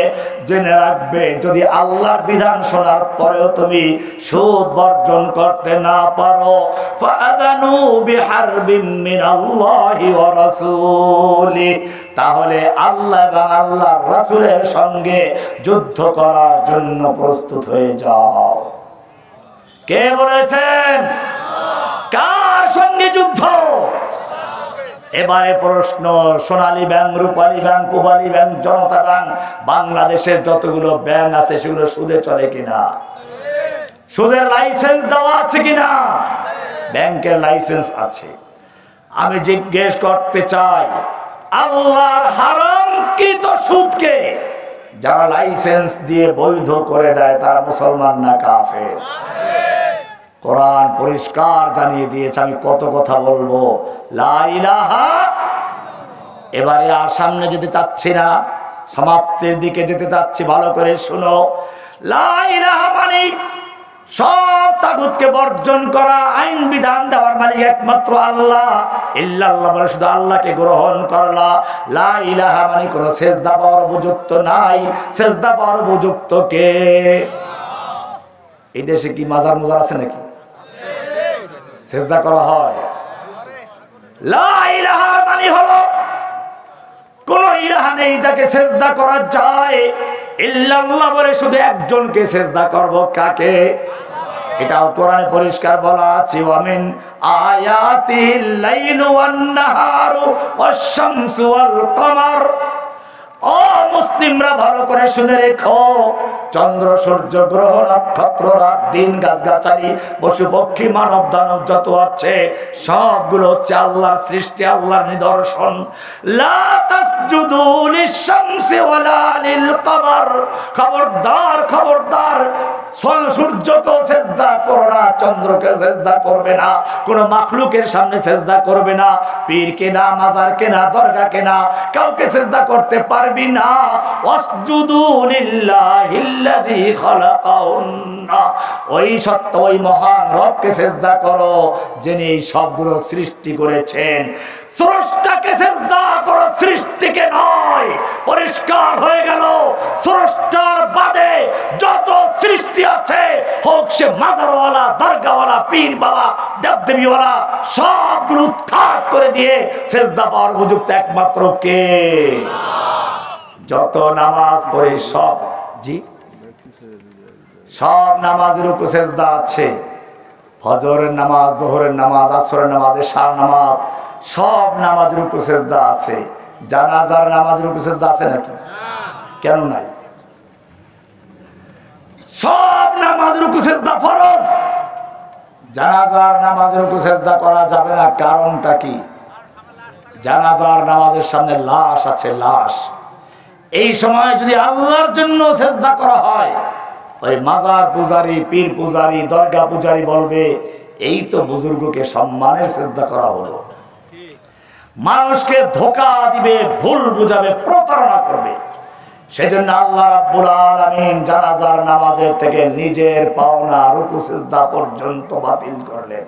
Speaker 1: জেনে রাখবে যদি আল্লাহর বিধান শোনার পরেও তুমি সুদ বর্জন করতে না পারো, ফাআযানু বিহারবিম মিনাল্লাহি ওয়া রাসূলি, তাহলে আল্লাহ এবং আল্লাহর রাসূলের সঙ্গে যুদ্ধ করার জন্য প্রস্তুত হয়ে যাও। কে বলেছেন? কার সঙ্গে যুদ্ধ? এবারে প্রশ্ন, সোনালী ব্যাংক, রূপালী ব্যাংক, পূবালী ব্যাংক, জনতা ব্যাংক, বাংলাদেশের যতগুলো ব্যাংক আছে সেগুলো সুদে চলে কিনা? সুদের লাইসেন্স দেওয়া আছে কিনা? ব্যাংকের লাইসেন্স আছে। আমি জিজ্ঞেস করতে চাই, আল্লাহর হারামকৃত সুদকে যারা লাইসেন্স দিয়ে বৈধ করে দেয় তারা মুসলমান না কাফের? কোরআন পরিষ্কার জানিয়ে দিয়েছে। আমি কত কথা বলবো, লা ইলাহা। এবারে আর সামনে যেতে চাচ্ছি না, সমাপ্তির দিকে যেতে চাচ্ছি, ভালো করে শুনো। লা ইলাহা মানে সব তাগুতকে বর্জন করা, আইন বিধান দেওয়ার মালিক একমাত্র আল্লাহ। ইল্লাল্লাহ মানে শুধু আল্লাহকে গ্রহণ করলা। লা ইলাহা মানে কোনো সেজদা পাওয়ার উপযুক্ত নাই। সেজদা পাওয়ার উপযুক্ত কে? এই দেশে কি মাজার মুজার আছে নাকি সেজদা করা হয়? লা ইলাহা মানে হলো কোন ইলাহা নেই যাকে সেজদা করা যায়। ইল্লাল্লাহ বলে শুধু একজনকে সেজদা করব, কাকে? এটাও কোরআনে পরিষ্কার বলা আছে, ওয়ামিন আয়াতিল লাইলু ওয়ান নাহারু ওয়াশ-শামসু ওয়াল কমার। ও মুসলিমরা ভালো করে শুনে রেখো, চন্দ্র, সূর্য, গ্রহ, নক্ষত্র, রাত, দিন, গাছগাছালি, পশু পক্ষী, মানব দানব যত আছে সবগুলো হচ্ছে আল্লাহর সৃষ্টি, আল্লাহর নিদর্শন। লা তাসজুদু লিশ-শামসি ওয়ালা লিল-কমার। খবরদার, খবরদার, সূর্যকে সেজদা করো না, চন্দ্রকে সেজদা করবে না, কোন মাখলুকের সামনে সেজদা করবে না, পীরকে না, মাজারকে না, দরগাকে না, কাউকে সেজদা করতে পারবি না। ওয়াসজুদু লিল্লাহিল্লাযী খালাকাহুন্না। ওই সত্য, ওই মহান রবকে সেজদা করো যিনি সবগুলো সৃষ্টি করেছেন। স্রষ্টাকে সেজদা করো, সৃষ্টিকে নয়। পরিষ্কার হয়ে গেল, স্রষ্টার বাদে যত সৃষ্টি আছে, হোক সে মাজারওয়ালা, দরগাওয়ালা, পীর বাবা, দেবদেবীওয়ালা, সবগুলো উৎখাত করে দিয়ে সেজদা পাওয়ার উপযুক্ত একমাত্র কে? যত নামাজ পড়ে সব, জি, সব নামাজের রুকু সেজদা আছে। ফজরের নামাজ, যোহরের নামাজ, আসরের নামাজ, এশার নামাজ, সব নামাজ রুকু সেজদা আছে। জানাজার নামাজ রুকু সেজদা আছে নাকি? কেন নাই? সব নামাজ রুকু সেজদা ফরজ। জানাজার নামাজ রুকু সেজদা করা যাবে না, কারণটা কি? জানাজার নামাজের সামনে লাশ আছে, লাশ। এই সময় যদি আল্লাহর জন্য সেজদা করা হয়, ওই মাজার পূজারী, পীর পূজারী, দরগা পূজারী বলবে এই তো বুজুর্গকে সম্মানের সেজদা করা হলো। মানুষকে ধোঁকা দিবে, ভুল বুঝাবে, প্রতারণা করবে। সেজন্য আল্লাহ রাব্বুল আলামিন জানাজার নামাজের থেকে নিজের পাওনা রুকু সিজদা পর্যন্ত বাতিল করলেন।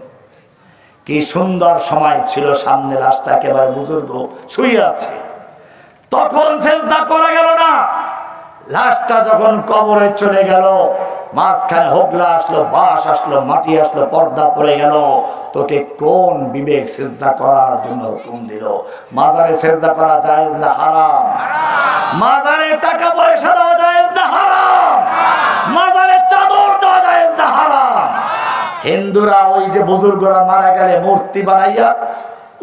Speaker 1: কি সুন্দর সময় ছিল, সামনে লাশটা একেবারে বুজুর্গ শুয়ে আছে, তখন সিজদা করা গেল না। লাশটা যখন কবরে চলে গেল, মাঝখানে হোগলা আসলো, বাঁশ আসলো, মাটি আসলো, পর্দা পড়ে গেল, তোকে কোন বিবেক সিজদা করার জন্য হুকুম দিল? মাজারে সিজদা করা জায়েজ না হারাম? মাজারে টাকা পয়সা দেওয়া জায়েজ না হারাম? মাজারে চাদর দেওয়া জায়েজ না হারাম? হিন্দুরা ওই যে বুজুর্গরা মারা গেলে মূর্তি বানাইয়া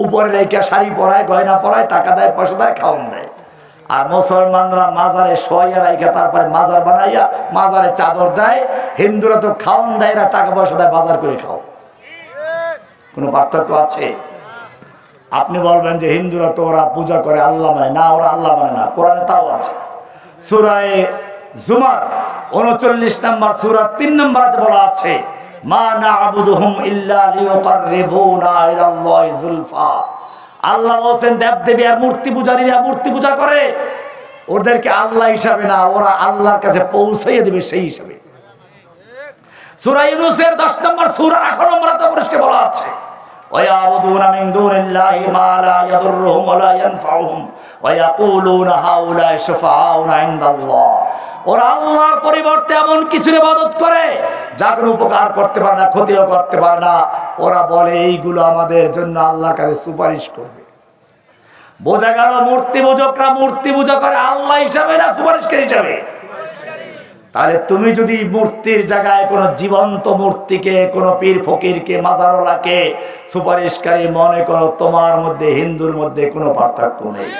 Speaker 1: উপরে রেখে শাড়ি পরায়, গয়না পরায়, টাকা দেয়, পয়সা দেয়, খাওয়ান দেয়। আর মুসলমানরা মাজারে শোয়া রাইখা তারপরে মাজার বানাইয়া মাজারে চাদর দেয়। হিন্দুরা তো খাওয়ান দেয়, এরা টাকা পয়সা দেয়, বাজার করে খাও। কোনো পার্থক্য আছে? আপনি বলবেন যে হিন্দুরা তো ওরা পূজা করে, আল্লাহ মানে না, ওরা আল্লাহ মানে না। কোরআনে তাও আছে, সূরা জুমার 39 নম্বর সূরার 3 নম্বরে বলা আছে, মা না'বুদুহুম ইল্লা লিয়ুকাররিবুনা ইলাল্লাহি যুলফা। আল্লাহ বলেন দেবদেবী আর মূর্তি পূজারীরা মূর্তি পূজা করে, ওদেরকে আল্লাহ হিসাবে না, ওরা আল্লাহর কাছে পৌঁছাইয়ে দেবে সেই হিসাবে। সূরা ইউনূসের 10 নম্বর সূরা 18 নম্বর আয়াতে পরিষ্কার বলা আছে, ওয়ায়াবুদুনা মিন দুনিল্লাহি মা লা ইয়াদুররুহুম ওয়া লা ইয়ানফাউহুম ওয়া ইয়াকুলুনা হাউলা শুফাআউনা ইনদাল্লাহ। ওরা আল্লাহর পরিবর্তে এমন কিছুর ইবাদত করে যা কোনো উপকার করতে পারে না, ক্ষতিও করতে পারে না। ওরা বলে এইগুলো আমাদের জন্য আল্লাহর কাছে সুপারিশ করবে। বোঝা গেল মূর্তি পূজকরা মূর্তি পূজা করে আল্লাহ হিসাবে না সুপারিশকারী হিসাবে। তাহলে তুমি যদি মূর্তির জায়গায় কোনো জীবন্ত মূর্তিকে, কোনো পীর ফকিরকে, মাজারওয়ালাকে সুপারিশকারী মনে করো, তোমার মধ্যে হিন্দুর মধ্যে কোনো পার্থক্য নেই।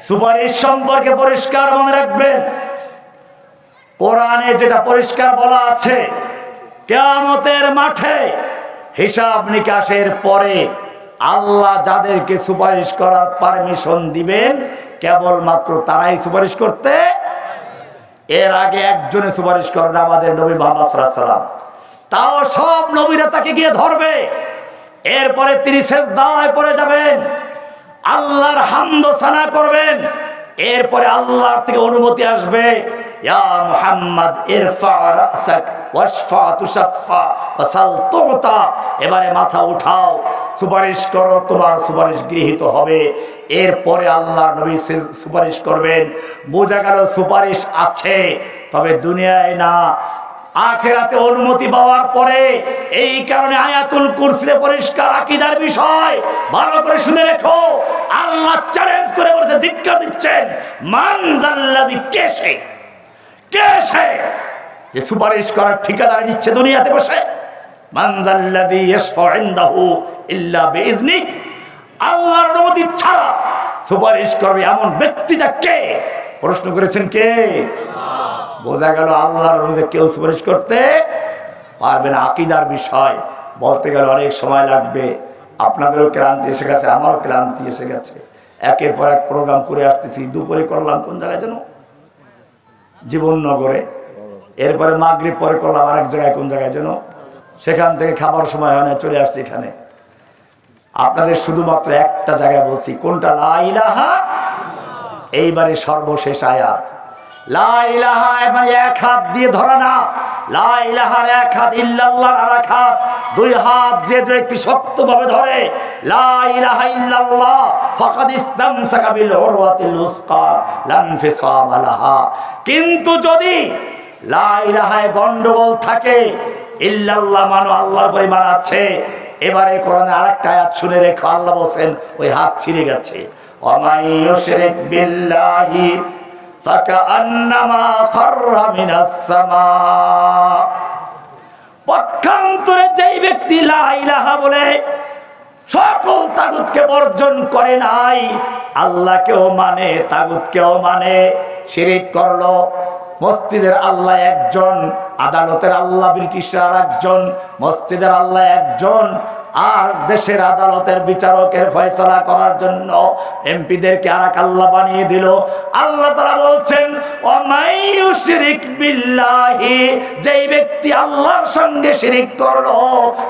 Speaker 1: সুপারিশ সম্পর্কে পরিষ্কার মনে রাখবেন, কোরআনে যেটা পরিষ্কার বলা আছে, কিয়ামতের মাঠে হিসাব নিকাশের পরে আল্লাহ যাদেরকে সুপারিশ করার পারমিশন দিবেন কেবলমাত্র তারাই সুপারিশ করতে। এর আগে একজনে সুপারিশ করেন, আমাদের নবী মুহাম্মদ সাল্লাল্লাহু আলাইহি ওয়াসাল্লাম। তাও সব নবীরা তাকে গিয়ে ধরবে। এরপরে তিনি সিজদায় পড়ে যাবেন, আল্লাহর হামদ সানা করবেন। এরপরে আল্লাহর থেকে অনুমতি আসবে, ইয়া মুহাম্মদ ইরফা রাসাক ওয়াশফা তুশাফা ওয়াসাল তুতা। এবারে মাথা উঠাও, সুপারিশ করো, তোমার সুপারিশ গৃহীত হবে। এরপরে আল্লাহ নবী সুপারিশ করবেন। বোঝা গেল সুপারিশ আছে, তবে দুনিয়ায় না, আখিরাতে অনুমতি পাওয়ার পরে। এই কারণে আয়াতুল কুরসিতে পরিষ্কার আকীদার বিষয়, ভালো করে শুনে রেখো। আল্লাহ চ্যালেঞ্জ করে বলেছে, ধিক্কার দিচ্ছেন, মান জাল্লাযী, কে সে যে সুপারিশ করার ঠিকাদার নিচ্ছে দুনিয়াতে বসে। মান জাল্লাযী ইয়াশফাউ ইনদাহু ইল্লা বিইজনি, আল্লাহর অনুমতি ছাড়া সুপারিশ করবে এমন ব্যক্তিটা কে? প্রশ্ন করেছেন কে? বোঝা গেল আল্লাহর অনুমতি কেউ সুপারিশ করতে পারবে না। আকীদার বিষয় বলতে গেলে অনেক সময় লাগবে। আপনাদেরও ক্লান্তি এসে গেছে, আমারও ক্লান্তি এসে গেছে। একের পর এক প্রোগ্রাম করে আসতেছি। দুপুরে করলাম কোন জায়গায় যেন, জীবননগরে। এরপরে মাগরিব পরে করলাম আরেক জায়গায়, কোন জায়গায় যেন। সেখান থেকে খাবার সময় হয় না, চলে আসছি এখানে। আপনাদের শুধুমাত্র একটা জায়গায় বলছি, কোনটা? লা ইলাহা। এইবারে সর্বশেষ আয়াত। লা ইলাহা মানে এক হাত দিয়ে ধরা না, লা ইলাহার এক হাত, ইল্লাল্লাহর আরেক হাত। দুই হাত যে ব্যক্তি শক্তভাবে ধরে লা ইলাহা ইল্লাল্লাহ ফাকাদ ইসতামসাকা বিল উরওয়াতিল উসকা লা ইনফিসামা লাহা। কিন্তু যদি লা ইলাহায় গন্ডগোল থাকে, ইল্লাল্লাহ মানো আল্লাহর পরিমাণ আছে। এবারে কোরআনে আরেকটা আয়াত শুনে রেখো, আল্লাহ বলেন ওই হাত ছিঁড়ে গেছে। ওয়ামান ইউশরিক বিল্লাহি ফাকান্নামা খাররা মিনাস সামা। পক্ষান্তরে যেই ব্যক্তি লা ইলাহা বলে সকল তাগুতকে বর্জন করে নাই, আল্লাহকেও মানে তাগুতকেও মানে, শিরিক করলো। মসজিদের আল্লাহ একজন, আদালতের আল্লাহ ব্রিটিশরা আরেকজন। মসজিদের আল্লাহ একজন, আর দেশের আদালতের বিচারকের ফয়সালা করার জন্য এমপিদেরকে আরেক আল্লাহ বানিয়ে দিল। আল্লাহ তাআলা বলছেন, ওয়ামাই ইউশরিক বিল্লাহি, যেই ব্যক্তি আল্লাহর সঙ্গে শিরিক করলো,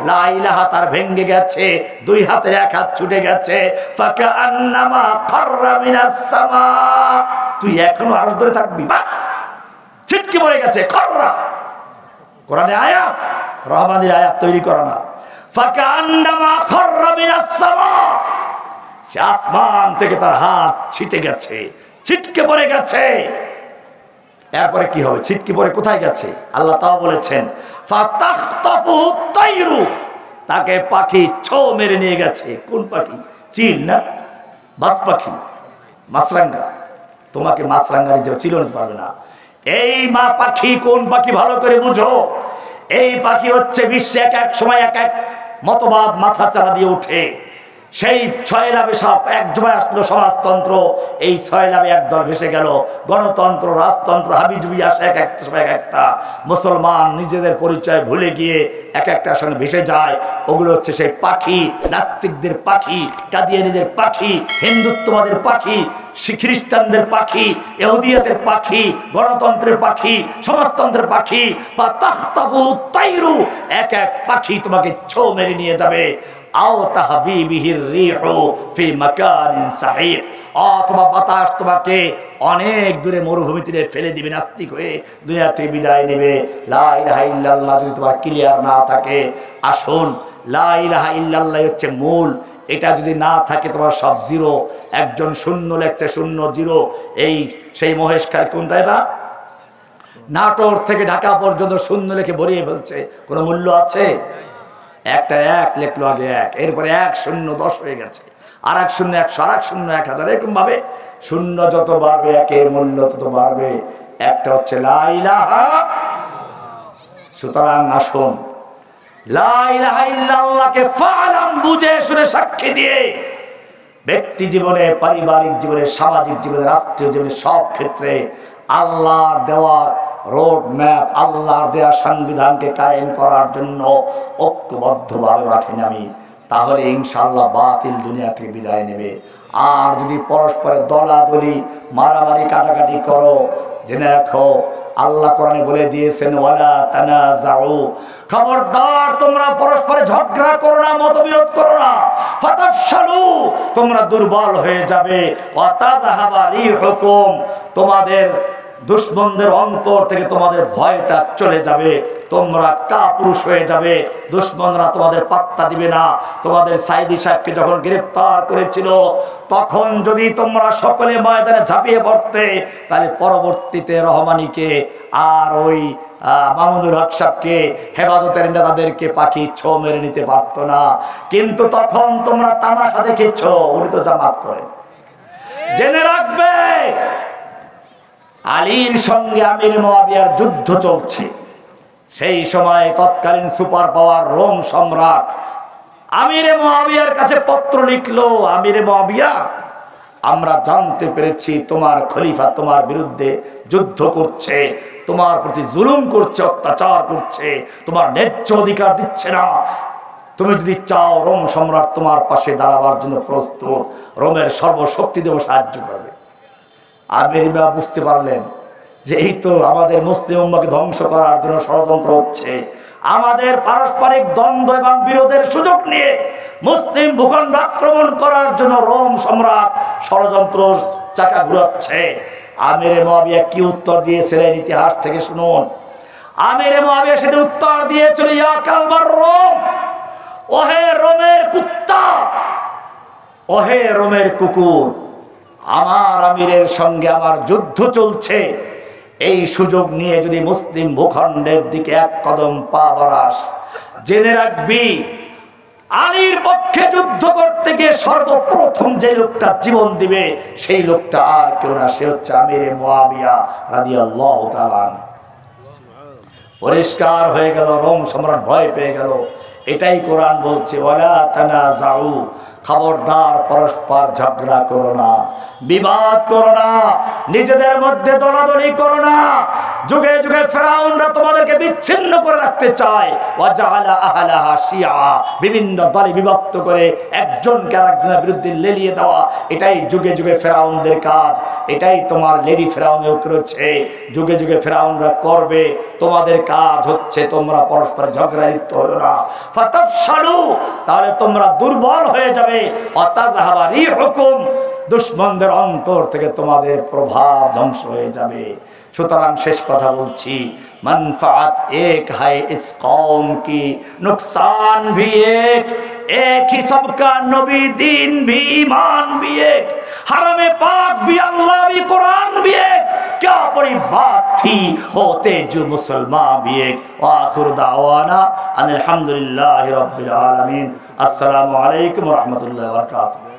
Speaker 1: লা ইলাহা তার ভেঙে গেছে, দুই হাতের এক হাত ছুটে গেছে। ফাকান্নামা খাররা মিনাস সামা। তুই এখনো আরো ধরে থাকবি, বা ছিটকে পড়ে গেছে। খাররা কোরআনে আয়াত, রহমানের আয়াত তৈরি করা না। ফাকান্নামা খাররা মিনাস সামা, আসমান থেকে তার হাত ছিটে গেছে, ছিটকে পড়ে গেছে। এরপরে কি হবে? ছিটকে পড়ে কোথায় গেছে? আল্লাহ তাও বলেছেন, ফাতাখতাফু তাইরু, তাকে পাখি ছো মেরে নিয়ে গেছে। কোন পাখি? চিল না, বাস পাখি, মাছরাঙ্গা। তোমাকে মাছরাঙ্গা নিতে চিল নিতে পারবে না। এই মা পাখি কোন পাখি ভালো করে বুঝো। এই পাখি হচ্ছে বিশ্বে এক এক সময় এক এক মতবাদ মাথা চারা দিয়ে উঠে। সেই ছয় লাভে সব এক সময় আসলো সমাজতন্ত্র, এই ছয় লাভে একদল ভেসে গেল গণতন্ত্র, রাজতন্ত্র, হাবিজুবি আসে এক একটা সময় এক একটা। মুসলমান নিজেদের পরিচয় ভুলে গিয়ে এক একটার সঙ্গে ভেসে যায়। ওগুলো হচ্ছে সেই পাখি, নাস্তিকদের পাখি, কাদিয়ানীদের পাখি, হিন্দুত্ববাদের পাখি, খ্রিস্টানদের পাখি, ইহুদিয়াতের পাখি, গণতন্ত্রের পাখি, সমাজতন্ত্রের পাখি। ফাতাখতাফু তাইরু, এক এক পাখি তোমাকে ছো মেরে নিয়ে যাবে। আও তাহবি বিহির রিহু ফি মাকানিন সাহিহ, অথবা বাতাস তোমাকে অনেক দূরে মরুভূমিতে ফেলে দিবে, নাস্তিক হয়ে দুনিয়া থেকে বিদায় নেবে। লা ইলাহা ইল্লাল্লাহ যদি তোমার ক্লিয়ার না থাকে, আসুন লা ইলাহা ইল্লাল্লাহ হচ্ছে মূল, এটা যদি না থাকে তোমার সব জিরো। একজন শূন্য লেখছে, শূন্য জিরো। এই সেই মহেশখালী কোনটা, এটা নাটোর থেকে ঢাকা পর্যন্ত শূন্য লেখে ভরিয়ে ফেলছে, কোনো মূল্য আছে? একটা এক লেখলো আগে এক, এরপরে 1 0 10 হয়ে গেছে, আর 1 0 100, আর 1 0 1000, এরকম ভাবে শূন্য যত বাড়বে একের মূল্য তত বাড়বে। একটা হচ্ছে লা ইলাহা। সুতরাং আসুন লা ইলাহা ইল্লাল্লাহকে ফালাম, বুঝে শুনে সাক্ষী দিয়ে ব্যক্তি জীবনে, পারিবারিক জীবনে, সামাজিক জীবনে, রাষ্ট্রীয় জীবনে সব ক্ষেত্রে আল্লাহর দেওয়া রোড ম্যাপ, আল্লাহর দেওয়া সংবিধানকে কায়েম করার জন্য ঐক্যবদ্ধভাবে মাঠে নামি, তাহলে ইনশাআল্লাহ বাতিল দুনিয়া থেকে বিদায় নেবে। আর যদি পরস্পরের দলাদলি, মারামারি, কাটাকাটি করো, জেনে রাখো আল্লাহ কোরআনে বলে দিয়েছেন ওয়ালা তানাজাউ, খবরদার তোমরা পরস্পরে ঝগড়া করো না, মতবিরোধ করো না, ফাতাফশালু, তোমরা দুর্বল হয়ে যাবে, ওয়া তাযহাবা রিহুকুম, তোমাদের দুশমনদের অন্তর থেকে তোমাদের ভয়টা চলে যাবে, তোমরা কাপুরুষ হয়ে যাবে, দুশমনরা তোমাদের পাত্তা দিবে না। তোমাদের সাইদি সাহেবকে যখন গ্রেফতার করেছিল, তখন যদি তোমরা সকলে ময়দানে ঝাঁপিয়ে পড়তে, তাহলে পরবর্তীতে রহমানিকে আর ওই মামুনুল হক সাহেবকে, হেফাজতের নেতাদেরকে পাখি ছো মেরে নিতে পারতো না। কিন্তু তখন তোমরা তামাশা দেখেছ, উনি তো জামাত করে। জেনে রাখবে আলীর সঙ্গে আমির মুয়াবিয়ার যুদ্ধ চলছে। সেই সময় তৎকালীন সুপার পাওয়ার রোম সম্রাট আমির মুয়াবিয়ার কাছে পত্র লিখলো, আমির মুয়াবিয়া, আমরা জানতে পেরেছি তোমার খলিফা তোমার বিরুদ্ধে যুদ্ধ করছে, তোমার প্রতি জুলুম করছে, অত্যাচার করছে, তোমার ন্যায্য অধিকার দিচ্ছে না। তুমি যদি চাও রোম সম্রাট তোমার পাশে দাঁড়াবার জন্য প্রস্তুত, রোমের সর্বশক্তি দেব সাহায্য করবে। আমির মিয়া বুঝতে পারলেন যে এই তো আমাদের মুসলিম উম্মাহকে ধ্বংস করার জন্য ষড়যন্ত্র হচ্ছে, আমাদের পারস্পরিক দ্বন্দ্ব এবং বিরোধের সুযোগ নিয়ে মুসলিম ভূখণ্ড আক্রমণ করার জন্য রোম সম্রাট ষড়যন্ত্র চাকা ঘুরাচ্ছে। আমির মুয়াবিয়া কি উত্তর দিয়েছিলেন ইতিহাস থেকে শুনুন। আমির মুয়াবিয়া সেদিন উত্তর দিয়েছিল, ইয়া কালবার রোম, ওহে রোমের কুত্তা, ওহে রোমের কুকুর, আমার আমিরের সঙ্গে আমার যুদ্ধ চলছে, এই সুযোগ নিয়ে যদি মুসলিম ভূখণ্ডের দিকে এক কদম পা বাড়াস, জেনে রাখবি আলীর পক্ষে যুদ্ধ করতে গিয়ে সর্বপ্রথম যে লোকটা জীবন দিবে সেই লোকটা আর কেউ না, সে হচ্ছে আমিরে মুয়াবিয়া রাদিয়াল্লাহু তাআলা। পরিষ্কার হয়ে গেল, রোম সম্রাট ভয় পেয়ে গেল। এটাই কোরআন বলছে, ওয়ালা তানাজাউ, খবরদার পরস্পর ঝগড়া করো না, বিবাদ করো না, নিজেদের মধ্যে দলাদলি করো না। যুগে যুগে ফেরাউনরা তোমাদেরকে বিচ্ছিন্ন করে রাখতে চায়, ওয়াজাআলা আহলাহা শিয়া, বিভিন্ন দলে বিভক্ত করে একজনকে আরেকজনের বিরুদ্ধে লেলিয়ে দেওয়া, এটাই যুগে যুগে ফেরাউনদের কাজ। এটাই তোমার লেডি ফেরাউনও করেছে, যুগে যুগে ফেরাউনরা করবে। তোমাদের কাজ হচ্ছে তোমরা পরস্পর ঝগড়ায় লিপ্ত হলো না, ফাতাফশালু, তাহলে তোমরা দুর্বল হয়ে যাবে, ওয়াতাযহাবা রিহুকুম, দুশমনদের অন্তর থেকে তোমাদের প্রভাব ধ্বংস হয়ে যাবে। সুতরাং শেষ কথা বলছি, मनफात एक है इस कौम की, नुकसान भी एक ही सबका, नबी दीन भी ईमान भी एक, हरमे पाक भी अल्लाह भी कुरान भी एक, क्या बड़ी बात थी होते जो मुसलमान भी एक। आखिर दावाना अल्हम्दुलिल्लाहि रब्बिल आलमीन। अस्सलामु अलैकुम व रहमतुल्लाहि व बरकातुहू।